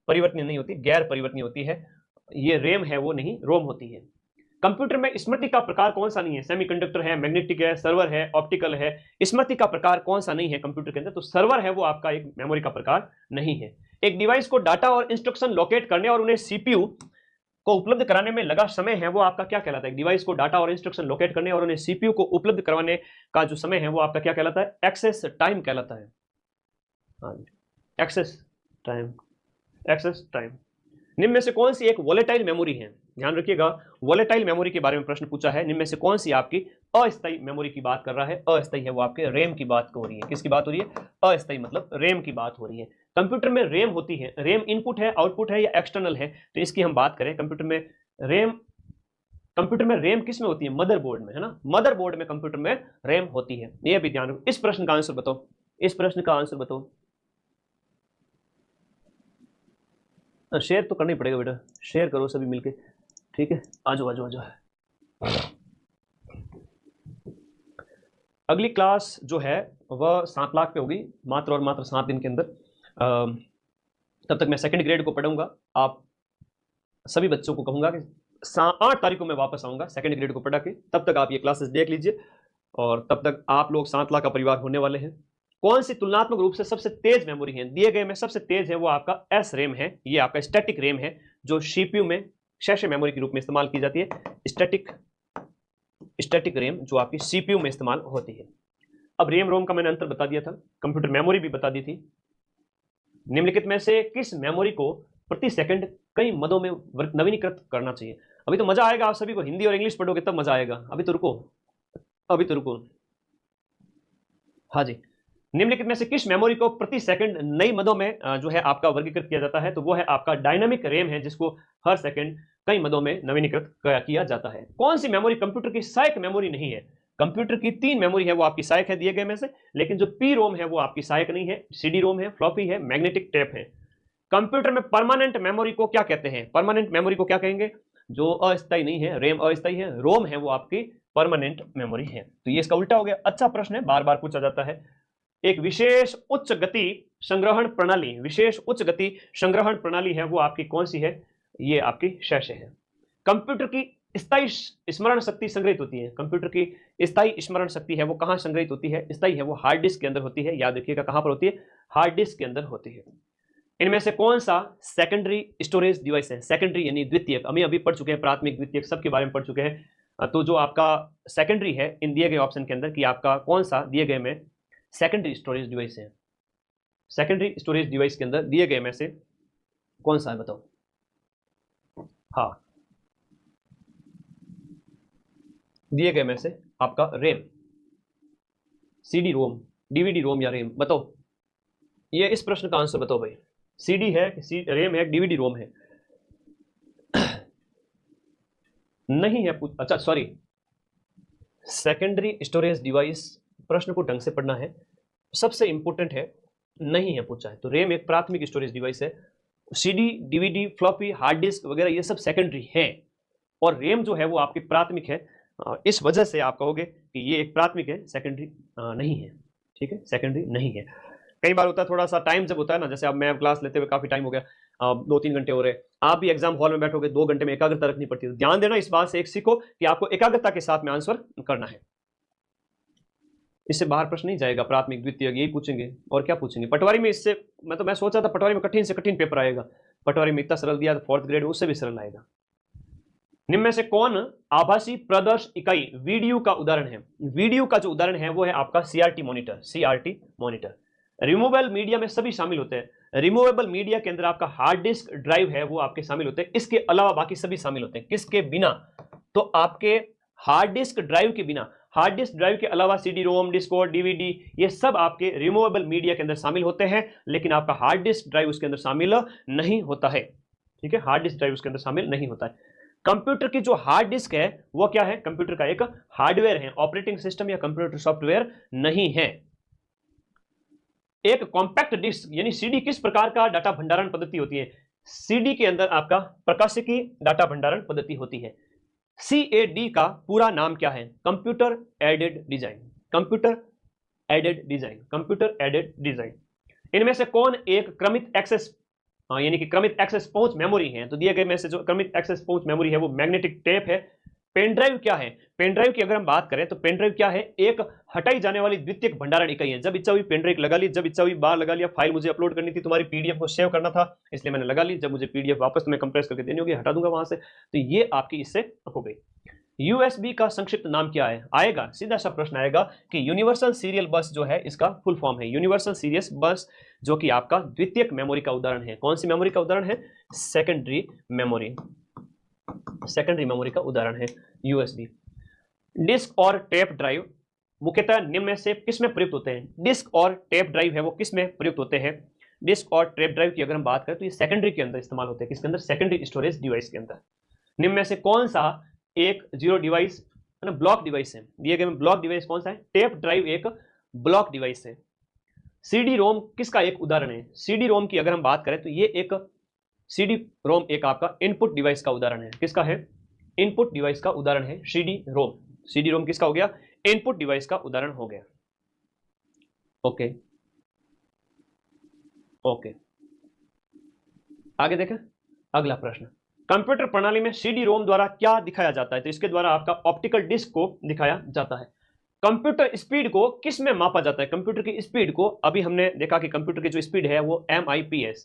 परिवर्तनीय नहीं होती, गैर परिवर्तनीय होती है। ये रैम है वो नहीं, रोम होती है। कंप्यूटर में स्मृति का प्रकार कौन सा नहीं है? सेमीकंडक्टर है, मैग्नेटिक है, सर्वर है, ऑप्टिकल है। स्मृति का प्रकार कौन सा नहीं है कंप्यूटर के अंदर? तो सर्वर है वो आपका एक मेमोरी का प्रकार नहीं है। एक डिवाइस को डाटा और इंस्ट्रक्शन लोकेट करने और उन्हें सीपीयू को उपलब्ध कराने में लगा समय है वो आपका क्या कहलाता है? एक डिवाइस को डाटा और इंस्ट्रक्शन लोकेट करने और उन्हें सीपीयू को उपलब्ध करवाने का जो समय है वो आपका क्या कहलाता है? एक्सेस टाइम कहलाता है। हाँ, एक्सेस टाइम, एक्सेस टाइम। निम्न में से कौन सी एक वोलेटाइल मेमोरी है? ध्यान रखिएगा, वोलेटाइल मेमोरी के बारे में प्रश्न पूछा है। निम्न में से कौन सी आपकी अस्थायी मेमोरी की बात कर रहा है? अस्थायी है वो आपके रैम की बात हो रही है। किसकी बात हो रही है? अस्थायी मतलब रैम की बात हो रही है। कंप्यूटर में रैम होती है, रैम इनपुट है, आउटपुट है या एक्सटर्नल है? तो इसकी हम बात करें, कंप्यूटर में रैम किस में होती है? मदरबोर्ड में, है ना। मदरबोर्ड में कंप्यूटर में रैम होती है, ये भी ध्यान रखो। इस प्रश्न का आंसर बताओ, इस प्रश्न का आंसर बताओ। शेयर तो करना ही पड़ेगा बेटा, शेयर करो सभी मिलके, ठीक है। आजो आजो आजो। अगली क्लास जो है वह 7 लाख पे होगी, मात्र और मात्र 7 दिन के अंदर। तब तक मैं सेकंड ग्रेड को पढ़ूंगा। आप सभी बच्चों को कहूंगा कि 8 तारीख को मैं वापस आऊंगा सेकंड ग्रेड को पढ़ा के। तब तक आप ये क्लासेस देख लीजिए और तब तक आप लोग 7 लाख का परिवार होने वाले हैं। कौन सी तुलनात्मक रूप से सबसे तेज मेमोरी है? दिए गए में सबसे तेज है वो आपका एस रैम है, ये आपका स्टैटिक रैम है जो सीपीयू में शैशे मेमोरी के रूप में इस्तेमाल की जाती है। स्टैटिक रैम जो आपकी सीपीयू में इस्तेमाल होती है। अब रैम रोम का मैंने अंतर बता दिया था, कंप्यूटर मेमोरी भी बता दी थी। निम्नलिखित में से किस मेमोरी को प्रति सेकंड कई मदों में नवीनीकृत करना चाहिए? अभी तो मजा आएगा, आप सभी को हिंदी और इंग्लिश पढ़ोगे तब मजा आएगा, अभी तो रुको। हाँ जी, निम्नलिखित में से किस मेमोरी को प्रति सेकंड नई मदों में जो है आपका वर्गीकृत किया जाता है? तो वो है आपका डायनामिक रैम है, जिसको हर सेकंड कई मदों में नवीनीकृत किया जाता है। कौन सी मेमोरी कंप्यूटर की सहायक मेमोरी नहीं है? कंप्यूटर की 3 मेमोरी है वो आपकी सहायक है दिए गए में से, लेकिन जो पी रोम है वो आपकी सहायक नहीं है। सीडी रोम है, फ्लॉपी है, मैग्नेटिक टेप है। कंप्यूटर में परमानेंट मेमोरी को क्या कहते हैं? परमानेंट मेमोरी को क्या कहेंगे? जो अस्थायी नहीं है, रैम अस्थायी है, रोम है वो आपकी परमानेंट मेमोरी है। तो ये इसका उल्टा हो गया। अच्छा प्रश्न है, बार बार पूछा जाता है। एक विशेष उच्च गति संग्रहण प्रणाली, विशेष उच्च गति संग्रहण प्रणाली है वो आपकी कौन सी है? ये आपकी शैशे है। कंप्यूटर की स्थायी स्मरण शक्ति संग्रहित होती है, कंप्यूटर की स्थायी स्मरण शक्ति है वो कहां संग्रहित होती है? स्थायी है वो हार्ड डिस्क के अंदर होती है। याद रखिएगा कहां पर होती है? हार्ड डिस्क के अंदर होती है। इनमें से कौन सा सेकेंडरी स्टोरेज डिवाइस है? सेकेंडरी यानी द्वितीयक, हम अभी पढ़ चुके हैं, प्राथमिक द्वितीयक सबके बारे में पढ़ चुके हैं। तो जो आपका सेकेंडरी है इन दिए गए ऑप्शन के अंदर कि आपका कौन सा दिए गए में सेकेंडरी स्टोरेज डिवाइस है? सेकेंडरी स्टोरेज डिवाइस के अंदर दिए गए में से कौन सा है बताओ? हाँ, दिए गए में से आपका रैम, सीडी रोम, डीवीडी रोम या रैम, बताओ ये इस प्रश्न का आंसर बताओ भाई। सीडी है, रैम है, डीवीडी रोम है? नहीं है। अच्छा सॉरी, सेकेंडरी स्टोरेज डिवाइस, प्रश्न को ढंग से पढ़ना है, सबसे इंपॉर्टेंट है, नहीं है पूछा है। तो रैम एक प्राथमिक स्टोरेज डिवाइस है, CD, DVD, floppy, hard disk वगैरह ये सब सेकेंडरी हैं, और रैम जो है वो आपकी प्राथमिक है। इस वजह से आप कहोगे कि ये एक प्राथमिक है, सेकेंडरी नहीं है। ठीक है, सेकेंडरी नहीं है। कई बार होता है थोड़ा सा टाइम जब होता है ना, जैसे अब मैं क्लास लेते हुए काफी टाइम हो गया, 2-3 घंटे हो रहे, आप भी एग्जाम हॉल में बैठोगे 2 घंटे में एकाग्रता रखनी पड़ती है। ध्यान देना इस बात से, एक सीखो कि आपको एकाग्रता के साथ में आंसर करना है, इससे बाहर प्रश्न नहीं जाएगा। प्राथमिक द्वितीय यही पूछेंगे और क्या पूछेंगे। पटवारी में इससे मैं सोचा था पटवारी में कठिन से कठिन पेपर आएगा, पटवारी में इतना सरल दिया तो 4th ग्रेड उससे भी सरल आएगा। निम्न में से कौन आभासी प्रदर्श इकाई वीडियो का उदाहरण है? वीडियो का जो उदाहरण है वो है आपका CRT monitor, CRT monitor. Removable media में सभी शामिल होते हैं। रिमूवेबल मीडिया के अंदर आपका हार्ड डिस्क ड्राइव है वो आपके शामिल होते हैं, इसके अलावा बाकी सभी शामिल होते हैं। किसके बिना? तो आपके हार्ड डिस्क ड्राइव के बिना, हार्ड डिस्क ड्राइव के अलावा सीडी रोम, डिस्कोड, डीवीडी ये सब आपके रिमूवेबल मीडिया के अंदर शामिल होते हैं, लेकिन आपका हार्ड डिस्क ड्राइव उसके अंदर शामिल नहीं होता है। ठीक है, हार्ड डिस्क ड्राइव उसके अंदर शामिल नहीं होता है। कंप्यूटर की जो हार्ड डिस्क है वो क्या है? कंप्यूटर का एक हार्डवेयर है, ऑपरेटिंग सिस्टम या कंप्यूटर सॉफ्टवेयर नहीं है। एक कॉम्पैक्ट डिस्क यानी सीडी किस प्रकार का डाटा भंडारण पद्धति होती है? सीडी के अंदर आपका प्रकाशिकी डाटा भंडारण पद्धति होती है। सीएडी का पूरा नाम क्या है? Computer aided design, computer aided design, computer aided design. इनमें से कौन एक क्रमित एक्सेस यानी कि क्रमित एक्सेस पहुंच मेमोरी है? तो दिए गए में से जो क्रमित एक्सेस पहुंच मेमोरी है वो मैग्नेटिक टेप है। पेन ड्राइव क्या है? पेन ड्राइव की अगर हम बात करें तो पेन ड्राइव क्या है? एक हटाई जाने वाली द्वितीयक भंडारण इकाई है। जब इच्छा हुई पेन ड्राइव लगा ली, जब इच्छा हुई बाहर लगा लिया। फाइल मुझे अपलोड करनी थी, तुम्हारी पीडीएफ को सेव करना था इसलिए मैंने लगा ली, जब मुझे पीडीएफ वापस तुम्हें कंप्रेस करके देनी होगी हटा दूंगा वहां से। तो ये आपकी इससे हो गई। यूएसबी का संक्षिप्त नाम क्या है? आएगा, सीधा सा प्रश्न आएगा कि यूनिवर्सल सीरियल बस जो है इसका फुल फॉर्म है यूनिवर्सल सीरियल बस, जो कि आपका द्वितीयक मेमोरी का उदाहरण है। कौन सी मेमोरी का उदाहरण है? सेकेंडरी मेमोरी, सेकेंडरी मेमोरी का उदाहरण है यूएसबी। डिस्क और टेप ड्राइव मुख्यतः निम्न में से किस में प्रयुक्त होते हैं? डिस्क और टेप ड्राइव है वो किस में प्रयुक्त होते हैं? डिस्क और टेप ड्राइव की अगर हम बात करें तो ये सेकेंडरी के अंदर इस्तेमाल होते हैं। किसके अंदर? सेकेंडरी स्टोरेज डिवाइस के अंदर। निम्न में से कौन सा एक जीरो डिवाइस है ना, ब्लॉक डिवाइस है? दिए गए में ब्लॉक डिवाइस कौन सा है? टेप ड्राइव एक ब्लॉक डिवाइस है। सीडी रोम किसका एक उदाहरण है? सीडी रोम की अगर हम बात करें तो ये एक सीडी रोम एक आपका इनपुट डिवाइस का उदाहरण है। किसका है? इनपुट डिवाइस का उदाहरण है सीडी रोम। सीडी रोम किसका हो गया? इनपुट डिवाइस का उदाहरण हो गया। ओके ओके, आगे देखें अगला प्रश्न। कंप्यूटर प्रणाली में सीडी रोम द्वारा क्या दिखाया जाता है? तो इसके द्वारा आपका ऑप्टिकल डिस्क को दिखाया जाता है। कंप्यूटर स्पीड को किस में मापा जाता है? कंप्यूटर की स्पीड को अभी हमने देखा कि कंप्यूटर की जो स्पीड है वो MIPS,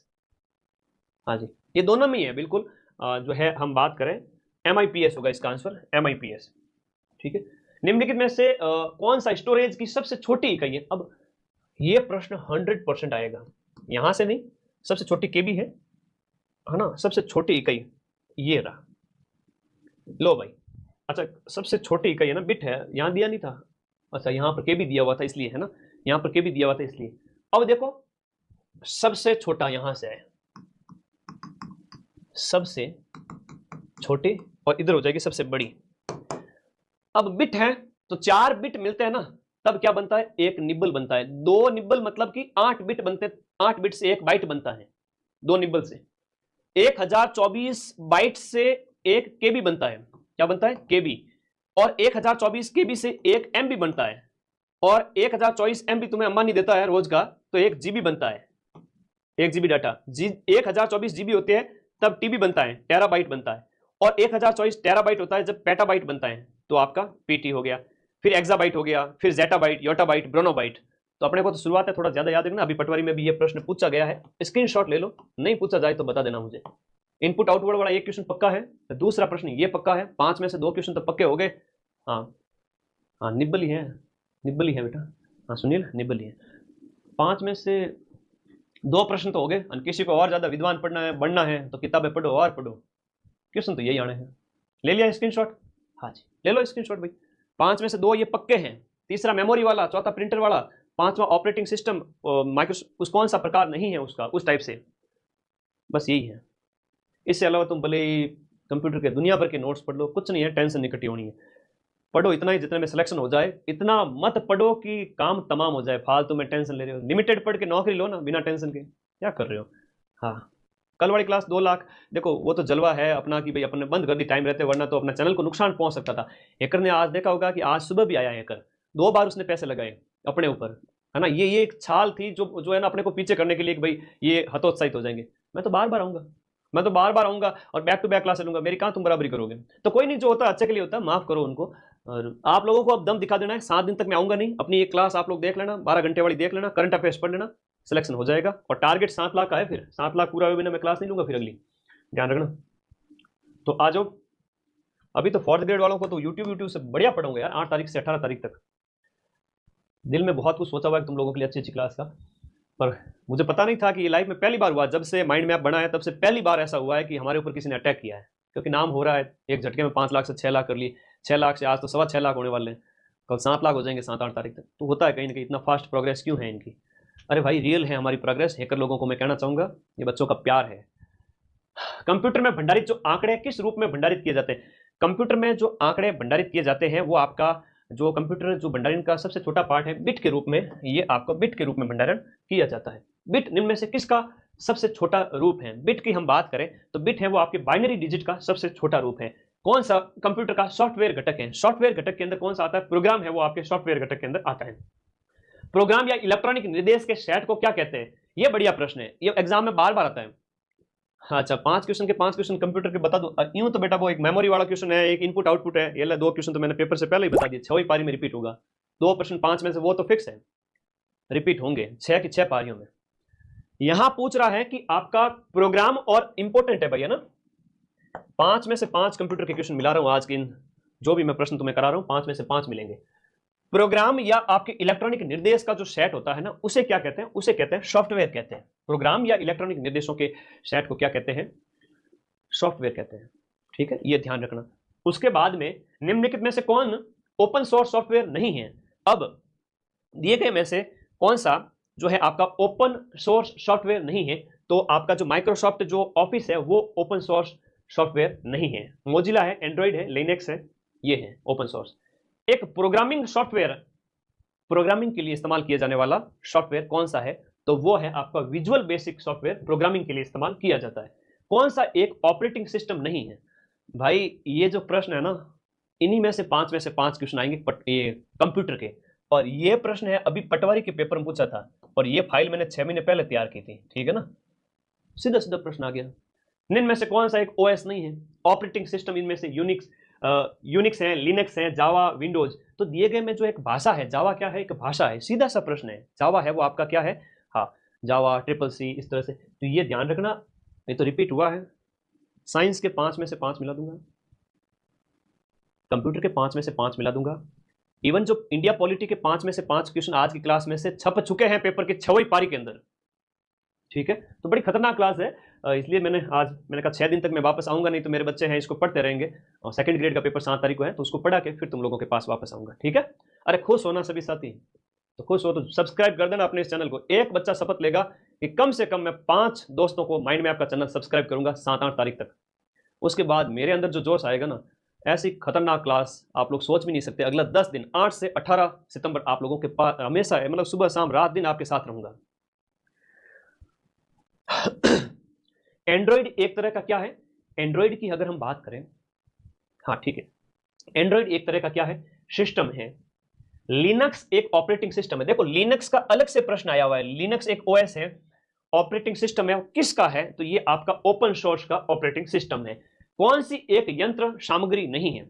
हाँ जी, ये दोनों में ही है बिल्कुल। जो है हम बात करें MIPS होगा इसका आंसर, MIPS, ठीक है। निम्नलिखित में से कौन सा स्टोरेज की सबसे छोटी इकाई है? अब ये प्रश्न 100% आएगा, यहां से नहीं, सबसे छोटी केबी है ना, सबसे छोटी इकाई ये रहा, लो भाई। अच्छा, सबसे छोटी इकाई है ना, बिट है, यहां दिया नहीं था, अच्छा यहां पर केबी दिया हुआ था इसलिए, है ना, यहां पर केबी दिया हुआ था इसलिए। अब देखो सबसे छोटा यहां से है, सबसे छोटी, और इधर हो जाएगी सबसे बड़ी। अब बिट है तो 4 बिट मिलते हैं ना, तब क्या बनता है? एक निब्बल बनता है। 2 निब्बल मतलब कि 8 बिट बनते हैं, 8 बिट से 1 बाइट बनता है, 2 निब्बल से। 1024 बाइट से 1 केबी बनता है, क्या बनता है? केबी। और 1024 केबी से 1 एमबी बनता है, और 1024 एमबी तुम्हें अंबानी देता है रोज का, तो 1 जीबी बनता है, 1 जीबी डाटा। 1024 जीबी होते हैं तब टीबी बनता है, टेराबाइट बनता है, और 1024 टेराबाइट होता है जब पेटाबाइट बनता है, तो आपका पीटी हो गया, फिर एक्साबाइट हो गया, फिर जेटाबाइट, योटाबाइट, ब्रोनोबाइट। तो अपने को तो शुरुआत है थोड़ा ज्यादा याद रखना, अभी पटवारी में भी ये प्रश्न पूछा गया है, स्क्रीनशॉट ले लो, नहीं पूछा जाए तो बता देना मुझे। इनपुट आउटपुट वाला एक क्वेश्चन पक्का है, दूसरा प्रश्न ये पक्का है, 5 में से 2 क्वेश्चन तो पक्के हो गए। हाँ हाँ, निब्बल ही है, निब्बल ही है बेटा, हाँ सुनील निब्बल ही है। 5 में से 2 प्रश्न तो हो गए, किसी को और ज्यादा विद्वान पढ़ना है, बढ़ना है तो किताबें पढ़ो और पढ़ो, क्वेश्चन तो यही आने हैं। ले लिया स्क्रीनशॉट? हाँ जी, ले लो स्क्रीनशॉट भाई। 5 में से 2 ये पक्के हैं, तीसरा मेमोरी वाला, चौथा प्रिंटर वाला, 5वां ऑपरेटिंग सिस्टम, माइक्रोस कौन सा प्रकार नहीं है उसका, उस टाइप से, बस यही है। इससे अलावा तुम भले ही कंप्यूटर के दुनिया भर के नोट्स पढ़ लो, कुछ नहीं है, टेंशन नहीं इकट्ठी होनी है। पढ़ो इतना ही जितने में सिलेक्शन हो जाए, इतना मत पढ़ो कि काम तमाम हो जाए, फालतू में टेंशन ले रहे हो। लिमिटेड पढ़ के नौकरी लो ना बिना टेंशन के, क्या कर रहे हो। हाँ, कल वाली क्लास 2 लाख, देखो वो तो जलवा है अपना कि भाई अपने बंद कर दी टाइम रहते, वरना तो अपना चैनल को नुकसान पहुंच सकता था। हैकर ने आज देखा होगा कि आज सुबह भी आया हैकर, 2 बार उसने पैसे लगाए अपने ऊपर, है ना। ये एक छाल थी जो है ना अपने को पीछे करने के लिए कि भाई ये हतोत्साहित हो जाएंगे। मैं तो बार बार आऊंगा, मैं तो बार बार आऊंगा और बैक टू बैक क्लास लूंगा, मेरी कहाँ तुम बराबरी करोगे। तो कोई नहीं, जो होता है अच्छे के लिए होता है, माफ करो उनको। और आप लोगों को अब दम दिखा देना है, 7 दिन तक मैं आऊंगा नहीं, अपनी एक क्लास आप लोग देख लेना, 12 घंटे वाली देख लेना, करंट अफेयर्स पढ़ लेना, सिलेक्शन हो जाएगा। और टारगेट 7 लाख का है, फिर 7 लाख पूरा हुए बिना मैं क्लास नहीं लूंगा फिर अगली, ध्यान रखना। तो आ जाओ, अभी तो 4th ग्रेड वालों को तो यूट्यूब से बढ़िया पढ़ूंगा यार, 8 तारीख से 18 तारीख तक। दिल में बहुत कुछ सोचा हुआ है तुम लोगों के लिए अच्छी अच्छी क्लास का, पर मुझे पता नहीं था कि ये लाइफ में पहली बार हुआ, जब से माइंड मैप बना है तब से पहली बार ऐसा हुआ है कि हमारे ऊपर किसी ने अटैक किया है। क्योंकि नाम हो रहा है, एक झटके में 5 लाख से 6 लाख कर लिए, 6 लाख से आज तो 6.25 लाख होने वाले हैं, कल 7 लाख हो जाएंगे 7-8 तारीख तक। तो होता है कहीं ना कहीं, इतना फास्ट प्रोग्रेस क्यों है इनकी। अरे भाई रियल है हमारी प्रोग्रेस। हैकर लोगों को मैं कहना चाहूंगा, ये बच्चों का प्यार है। कंप्यूटर में भंडारित जो आंकड़े किस रूप में भंडारित किए जाते हैं? कंप्यूटर में जो आंकड़े भंडारित किए जाते हैं वो आपका जो कंप्यूटर जो भंडारण का सबसे छोटा पार्ट है, बिट के रूप में, ये आपका बिट के रूप में भंडारण किया जाता है। बिट निम्न में से किसका सबसे छोटा रूप है? बिट की हम बात करें तो बिट है वो आपके बाइनरी डिजिट का सबसे छोटा रूप है। कौन सा कंप्यूटर का सॉफ्टवेयर घटक है? सॉफ्टवेयर घटक के अंदर कौन सा आता है? प्रोग्राम है वो आपके सॉफ्टवेयर घटक के अंदर आता है। प्रोग्राम या इलेक्ट्रॉनिक निर्देश के सेट को क्या कहते हैं? ये बढ़िया प्रश्न है, ये एग्जाम में बार बार आता है। अच्छा, 5 क्वेश्चन के 5 क्वेश्चन कंप्यूटर के बता दो। यूं तो बेटा वो एक मेमोरी वाला क्वेश्चन है, एक इनपुट आउटपुट है, ये 2 क्वेश्चन तो मैंने पेपर से पहले ही बता दिए, 6 पारी में रिपीट होगा। 2 प्रश्न 5 में से वो तो फिक्स है, रिपीट होंगे 6 की 6 पारियों में। यहां पूछ रहा है कि आपका प्रोग्राम और इंपॉर्टेंट है भैया ना, 5 में से 5 कंप्यूटर के क्वेश्चन मिला रहा हूं आज के इन जो भी मैं प्रश्न तुम्हें करा रहा हूं, 5 में से 5 मिलेंगे। प्रोग्राम या आपके इलेक्ट्रॉनिक निर्देश का जो सेट होता है ना, उसे क्या कहते हैं? उसे कहते हैं सॉफ्टवेयर कहते हैं। प्रोग्राम या इलेक्ट्रॉनिक निर्देशों के सेट को क्या कहते हैं? सॉफ्टवेयर कहते हैं, ठीक है, ये ध्यान रखना। उसके बाद में निम्नलिखित में से कौन ओपन सोर्स सॉफ्टवेयर नहीं है? अब दिए गए में से कौन सा जो है आपका ओपन सोर्स सॉफ्टवेयर नहीं है? तो आपका जो माइक्रोसॉफ्ट जो ऑफिस है वो ओपन सोर्स सॉफ्टवेयर नहीं है। मोजिला है, एंड्रॉइड है, लिनक्स है, ये है ओपन सोर्स। एक प्रोग्रामिंग सॉफ्टवेयर, प्रोग्रामिंग के लिए इस्तेमाल किया जाने वाला सॉफ्टवेयर कौन सा है? तो वो है आपका विजुअल बेसिक सॉफ्टवेयर, प्रोग्रामिंग के लिए इस्तेमाल किया जाता है। कौन सा एक ऑपरेटिंग सिस्टम नहीं है? भाई ये जो प्रश्न है ना, इन्हीं में से 5 में से 5 क्वेश्चन आएंगे ये कंप्यूटर के, और ये प्रश्न है अभी पटवारी के पेपर में पूछा था, और ये फाइल मैंने 6 महीने पहले तैयार की थी, ठीक है ना, सीधा सीधा प्रश्न आ गया। निम्न में से कौन सा एक ओएस नहीं है? ऑपरेटिंग सिस्टम इनमें से यूनिक्स है, लिनक्स है, जावा, विंडोज। तो दिए गए में जो एक भाषा है, जावा क्या है? एक भाषा है। सीधा सा प्रश्न है, जावा है वो आपका क्या है? हाँ, जावा, ट्रिपल सी, इस तरह से। तो ये ध्यान रखना, ये तो रिपीट हुआ है। साइंस के 5 में से 5 मिला दूंगा, कंप्यूटर के 5 में से 5 मिला दूंगा। इवन जो इंडिया पॉलिटी के 5 में से 5 क्वेश्चन आज की क्लास में से छप चुके हैं पेपर के 6वीं पारी के अंदर। ठीक है, तो बड़ी खतरनाक क्लास है, इसलिए मैंने कहा 6 दिन तक मैं वापस आऊंगा, नहीं तो मेरे बच्चे हैं इसको पढ़ते रहेंगे, और सेकंड ग्रेड का पेपर 7 तारीख को है, तो उसको पढ़ा के फिर तुम लोगों के पास वापस आऊंगा। ठीक है, अरे खुश होना सभी साथी, तो खुश हो तो सब्सक्राइब कर देना अपने इस चैनल को। एक बच्चा शपथ लेगा कि कम से कम मैं 5 दोस्तों को माइंड मैप का चैनल सब्सक्राइब करूंगा 7-8 तारीख तक। उसके बाद मेरे अंदर जो जोश आएगा ना, ऐसी खतरनाक क्लास आप लोग सोच भी नहीं सकते। अगला 10 दिन 8 से 18 सितंबर आप लोगों के पास हमेशा है, मतलब सुबह शाम रात दिन आपके साथ रहूंगा। एंड्रॉइड एक तरह का क्या है? एंड्रॉइड की अगर हम बात करें, हाँ ठीक है, एंड्रॉइड एक तरह का क्या है? सिस्टम है। लिनक्स एक ऑपरेटिंग सिस्टम है। देखो लिनक्स का अलग से प्रश्न आया हुआ है। लिनक्स एक ओएस है, ऑपरेटिंग सिस्टम है, किसका है? तो ये आपका ओपन सोर्स का ऑपरेटिंग सिस्टम है। कौन सी एक यंत्र सामग्री नहीं है?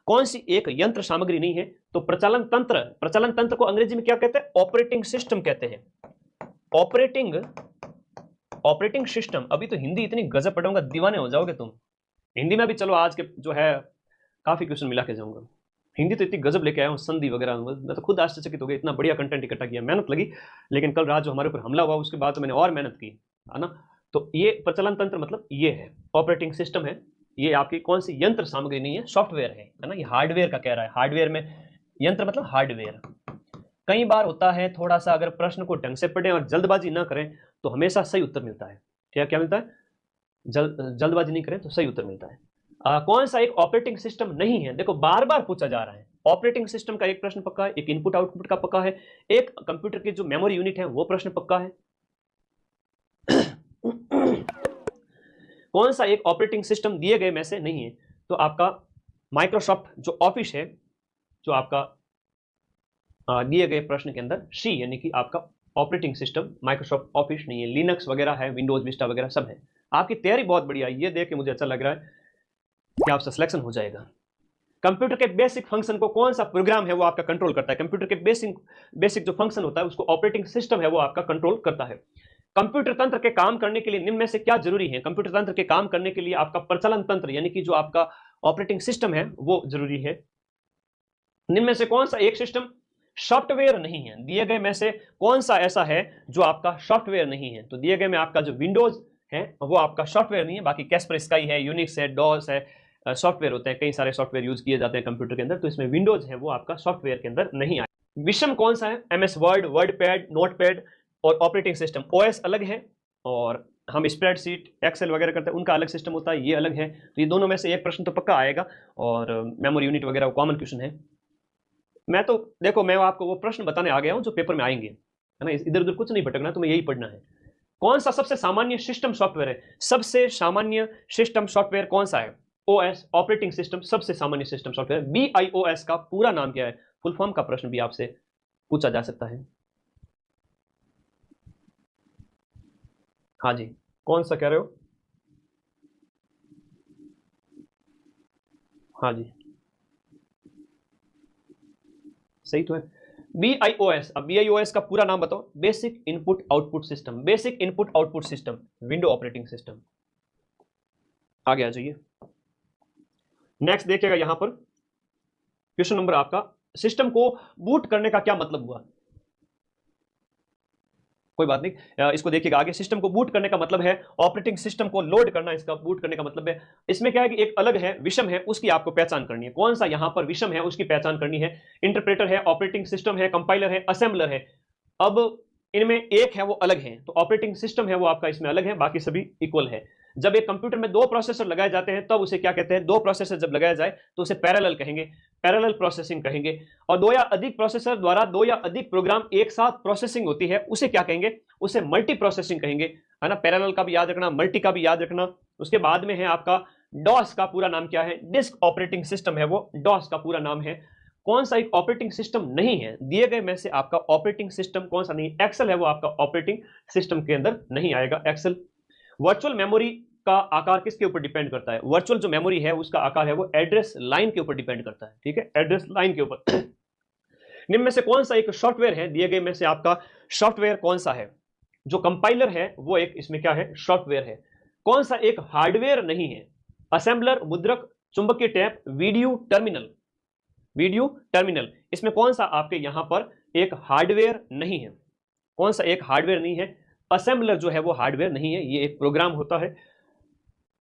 कौन सी एक यंत्र सामग्री नहीं है? तो प्रचलन तंत्र। प्रचलन तंत्र को अंग्रेजी में क्या कहते हैं? ऑपरेटिंग सिस्टम कहते हैं। Operating system. अभी तो हिंदी इतनी गजब पढ़ूंगा, दीवाने हो जाओगे तुम। हिंदी में भी चलो आज के जो है काफी क्वेश्चन मिला के जाऊंगा। हिंदी तो इतनी गजब लेके आया हूँ, संधि वगैरह, मैं तो खुद आश्चर्यचकित हो गया, इतना बढ़िया कंटेंट इकट्ठा किया, मेहनत लगी। लेकिन कल रात जो हमारे ऊपर हमला हुआ उसके बाद तो मैंने और मेहनत की, है ना। तो ये प्रचलन तंत्र मतलब ये है, ऑपरेटिंग सिस्टम है। ये आपकी कौन सी यंत्र सामग्री नहीं है, सॉफ्टवेयर है ना। ये हार्डवेयर का कह रहा है, हार्डवेयर में यंत्र मतलब हार्डवेयर। कई बार होता है थोड़ा सा अगर प्रश्न को ढंग से पढ़ें और जल्दबाजी ना करें तो हमेशा सही उत्तर मिलता है। क्या क्या मिलता है? जल्दबाजी नहीं करें तो सही उत्तर मिलता है। कौन सा एक ऑपरेटिंग सिस्टम नहीं है? देखो बार बार पूछा जा रहा है। ऑपरेटिंग सिस्टम का एक प्रश्न पक्का है, एक इनपुट आउटपुट का पक्का है, एक कंप्यूटर की जो मेमोरी यूनिट है वो प्रश्न पक्का है। कौन सा एक ऑपरेटिंग सिस्टम दिए गए में से नहीं है? तो आपका माइक्रोसॉफ्ट जो ऑफिस है, जो आपका दिए गए प्रश्न के अंदर सी, यानी कि आपका ऑपरेटिंग सिस्टम माइक्रोसॉफ्ट ऑफिस नहीं है। लिनक्स वगैरह है, विंडोज विस्टा वगैरह सब है। आपकी तैयारी बहुत बढ़िया है, ये देख के मुझे अच्छा लग रहा है कि आपसे सिलेक्शन हो जाएगा। कंप्यूटर के बेसिक फंक्शन को कौन सा प्रोग्राम है वो आपका कंट्रोल करता है? कंप्यूटर के बेसिक जो फंक्शन होता है उसको ऑपरेटिंग सिस्टम है वो आपका कंट्रोल करता है। कंप्यूटर तंत्र के काम करने के लिए निम्न में से क्या जरूरी है? कंप्यूटर तंत्र के काम करने के लिए आपका प्रचलन तंत्र यानी कि जो आपका ऑपरेटिंग सिस्टम है वो जरूरी है। निम्न में से कौन सा एक सिस्टम सॉफ्टवेयर नहीं है? दिए गए में से कौन सा ऐसा है जो आपका सॉफ्टवेयर नहीं है? तो दिए गए में आपका जो विंडोज है वो आपका सॉफ्टवेयर नहीं है। बाकी कैस्पर स्काई है, यूनिक्स है, डॉस है, सॉफ्टवेयर होते हैं, कई सारे सॉफ्टवेयर यूज किए जाते हैं कंप्यूटर के अंदर, तो इसमें विंडोज है वो आपका सॉफ्टवेयर के अंदर नहीं आए। विषम कौन सा है? एमएस वर्ड, वर्डपैड, नोटपैड और ऑपरेटिंग सिस्टम। ओएस अलग है और हम स्प्रेडशीट, एक्सेल वगैरह करते हैं, उनका अलग सिस्टम होता है, ये अलग है। तो ये दोनों में से एक प्रश्न तो पक्का आएगा, और मेमोरी यूनिट वगैरह कॉमन क्वेश्चन है। मैं तो देखो मैं आपको वो प्रश्न बताने आ गया हूं जो पेपर में आएंगे, है ना। इधर उधर कुछ नहीं भटकना, तुम्हें यही पढ़ना है। कौन सा सबसे सामान्य सिस्टम सॉफ्टवेयर है? सबसे सामान्य सिस्टम सॉफ्टवेयर कौन सा है? ओएस, ऑपरेटिंग सिस्टम, सबसे सामान्य सिस्टम सॉफ्टवेयर। BIOS का पूरा नाम क्या है? फुल फॉर्म का प्रश्न भी आपसे पूछा जा सकता है। हाँ जी, कौन सा कह रहे हो? हाँ जी सही तो है, BIOS। अब BIOS का पूरा नाम बताओ? Basic input output system. Basic input output system, window operating system. आगे आ जाइए, नेक्स्ट देखिएगा यहां पर क्वेश्चन नंबर आपका, सिस्टम को बूट करने का क्या मतलब हुआ? कोई बात नहीं, इसको देखिएगा आगे। सिस्टम को बूट करने का मतलब है ऑपरेटिंग सिस्टम को लोड करना, इसका बूट करने का मतलब है। इसमें क्या है कि एक अलग है, विषम है, उसकी आपको पहचान करनी है। कौन सा यहां पर विषम है उसकी पहचान करनी है। इंटरप्रेटर है, ऑपरेटिंग सिस्टम है, कंपाइलर है, असेंबलर है। अब इनमें एक है वो अलग है, तो ऑपरेटिंग सिस्टम है वो आपका इसमें अलग है, बाकी सभी इक्वल है। जब एक कंप्यूटर में 2 प्रोसेसर लगाए जाते हैं तब उसे क्या कहते हैं? 2 प्रोसेसर जब लगाया जाए तो उसे पैरेलल कहेंगे, पैरेलल प्रोसेसिंग कहेंगे। और 2 या अधिक प्रोसेसर द्वारा 2 या अधिक प्रोग्राम एक साथ प्रोसेसिंग होती है उसे क्या कहेंगे? उसे मल्टी प्रोसेसिंग कहेंगे, है ना। पैरेलल का भी याद रखना, मल्टी का भी याद रखना। उसके बाद में है आपका डॉस का पूरा नाम क्या है? डिस्क ऑपरेटिंग सिस्टम है वो, डॉस का पूरा नाम है। कौन सा एक ऑपरेटिंग सिस्टम नहीं है? दिए गए में से आपका ऑपरेटिंग सिस्टम कौन सा नहीं? एक्सेल है वो आपका ऑपरेटिंग सिस्टम के अंदर नहीं आएगा, एक्सेल। वर्चुअल मेमोरी का आकार किसके ऊपर डिपेंड करता है? वर्चुअल जो मेमोरी है उसका आकार है वो एड्रेस लाइन के ऊपर डिपेंड करता है, ठीक है, एड्रेस लाइन के ऊपर। निम्न में से कौन सा एक सॉफ्टवेयर है, दिए गए में से आपका सॉफ्टवेयर कौन सा है? जो कंपाइलर है वो एक इसमें क्या है, सॉफ्टवेयर है। कौन सा एक हार्डवेयर नहीं है? असेंबलर, मुद्रक, चुंबकीय tap, video terminal. Video terminal, इसमें कौन सा आपके यहां पर एक हार्डवेयर नहीं है? कौन सा एक हार्डवेयर नहीं है? असेंबलर जो है वो हार्डवेयर नहीं है, ये एक प्रोग्राम होता है।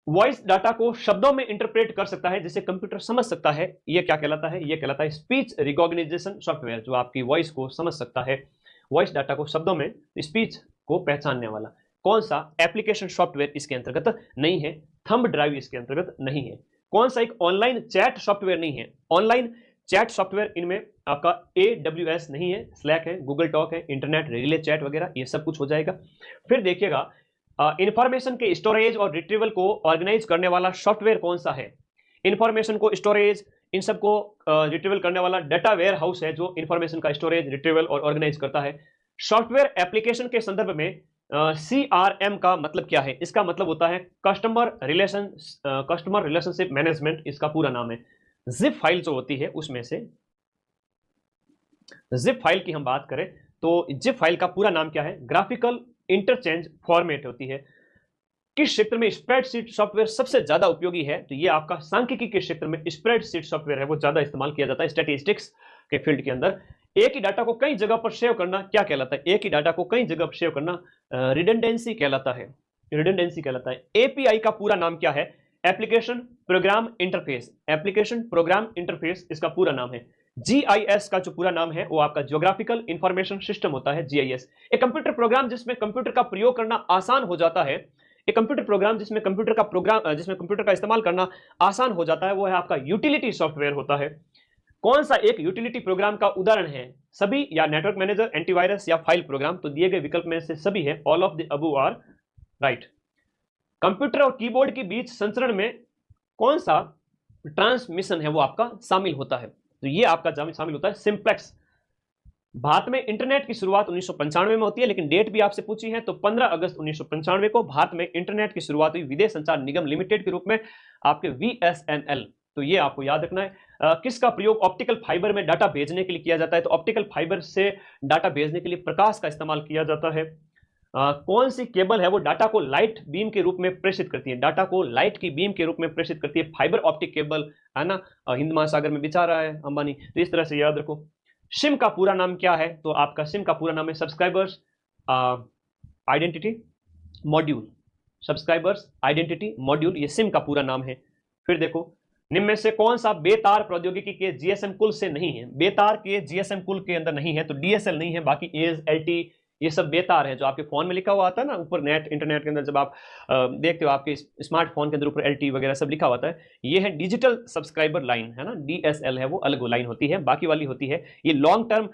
वॉइस डाटा को शब्दों में इंटरप्रेट कर सकता है जिसे कंप्यूटर समझ सकता है, ये क्या कहलाता है? ये कहलाता है स्पीच रिकॉग्निशन सॉफ्टवेयर, जो आपकी वॉइस को समझ सकता है, वॉइस डाटा को शब्दों में, स्पीच को पहचानने वाला। कौन सा एप्लीकेशन सॉफ्टवेयर इसके अंतर्गत नहीं है? थंब ड्राइव इसके अंतर्गत नहीं है। कौन सा एक ऑनलाइन चैट सॉफ्टवेयर नहीं है? ऑनलाइन चैट सॉफ्टवेयर इनमें आपका AWS नहीं है, स्लैक है, गूगल टॉक है, इंटरनेट रिले चैट वगैरह ये सब कुछ हो जाएगा। फिर देखिएगा इंफॉर्मेशन के स्टोरेज और रिट्रीवल को ऑर्गेनाइज करने वाला सॉफ्टवेयर कौन सा है? इंफॉर्मेशन को स्टोरेज, इन सब को रिट्रीवल करने वाला डाटा वेयर हाउस है जो इंफॉर्मेशन का स्टोरेज, रिट्रीवल और ऑर्गेनाइज करता है। सॉफ्टवेयर एप्लीकेशन के संदर्भ में CRM का मतलब क्या है? इसका मतलब होता है कस्टमर रिलेशनशिप मैनेजमेंट, इसका पूरा नाम है। जिप फाइल जो होती है उसमें से, जिप फाइल की हम बात करें तो जिप फाइल का पूरा नाम क्या है? ग्राफिकल इंटरचेंज फॉर्मेट होती है। किस क्षेत्र में स्प्रेडशीट सॉफ्टवेयर सबसे ज्यादा उपयोगी है? तो ये आपका सांख्यिकी के क्षेत्र में स्प्रेडशीट सॉफ्टवेयर है वो ज्यादा इस्तेमाल किया जाता है, स्टैटिस्टिक्स के फील्ड के अंदर। एक ही डाटा को कई जगह पर सेव करना क्या कहलाता है? एक ही डाटा को कई जगह पर सेव करना रिडंडेंसी कहलाता है, रिडंडेंसी कहलाता है। API का पूरा नाम क्या है? Application program interface, application program interface इसका पूरा नाम है। GIS का जो पूरा नाम है वो आपका जियोग्राफिकल इंफॉर्मेशन सिस्टम होता है, GIS। एक कंप्यूटर प्रोग्राम जिसमें कंप्यूटर का प्रयोग करना आसान हो जाता है, एक कंप्यूटर प्रोग्राम जिसमें कंप्यूटर का इस्तेमाल करना आसान हो जाता है, वो है आपका यूटिलिटी सॉफ्टवेयर होता है। कौन सा एक यूटिलिटी प्रोग्राम का उदाहरण है? सभी, या नेटवर्क मैनेजर, एंटीवायरस या फाइल प्रोग्राम? तो दिए गए विकल्प में से सभी है, all of the above are right. Computer और कीबोर्ड के बीच संचरण में कौन सा ट्रांसमिशन है वो आपका शामिल होता है? तो ये आपका शामिल होता है सिंप्लेक्स। भारत में इंटरनेट की शुरुआत 1995 में होती है, लेकिन डेट भी आपसे पूछी है तो 15 अगस्त 1995 को भारत में इंटरनेट की शुरुआत हुई विदेश संचार निगम लिमिटेड के रूप में, आपके VSNL। तो ये आपको याद रखना है। किसका प्रयोग ऑप्टिकल फाइबर में डाटा भेजने के लिए किया जाता है? तो ऑप्टिकल फाइबर से डाटा भेजने के लिए प्रकाश का इस्तेमाल किया जाता है। कौन सी केबल है वो डाटा को लाइट बीम के रूप में प्रेषित करती है? डाटा को लाइट की बीम के रूप में प्रेषित करती है, फाइबर ऑप्टिक केबल, है ना। हिंद महासागर में बिछा रहा है अंबानी, तो इस तरह से याद रखो। सिम का पूरा नाम क्या है? तो आपका सिम का पूरा नाम है subscribers identity module, subscribers identity module, ये सिम का पूरा नाम है। फिर देखो, निम्न में से कौन सा बेतार प्रौद्योगिकी के GSM कुल से नहीं है? बेतार के GSM कुल के अंदर नहीं है, तो DSL नहीं है, बाकी एज, LT ये सब बेतार है। जो आपके फोन में लिखा हुआ आता है ना ऊपर, नेट इंटरनेट के अंदर जब आप देखते हो आपके स्मार्टफोन के अंदर ऊपर LT वगैरह सब लिखा होता है, ये है डिजिटल सब्सक्राइबर लाइन, है ना, DSL है वो अलग लाइन होती है, बाकी वाली होती है ये लॉन्ग टर्म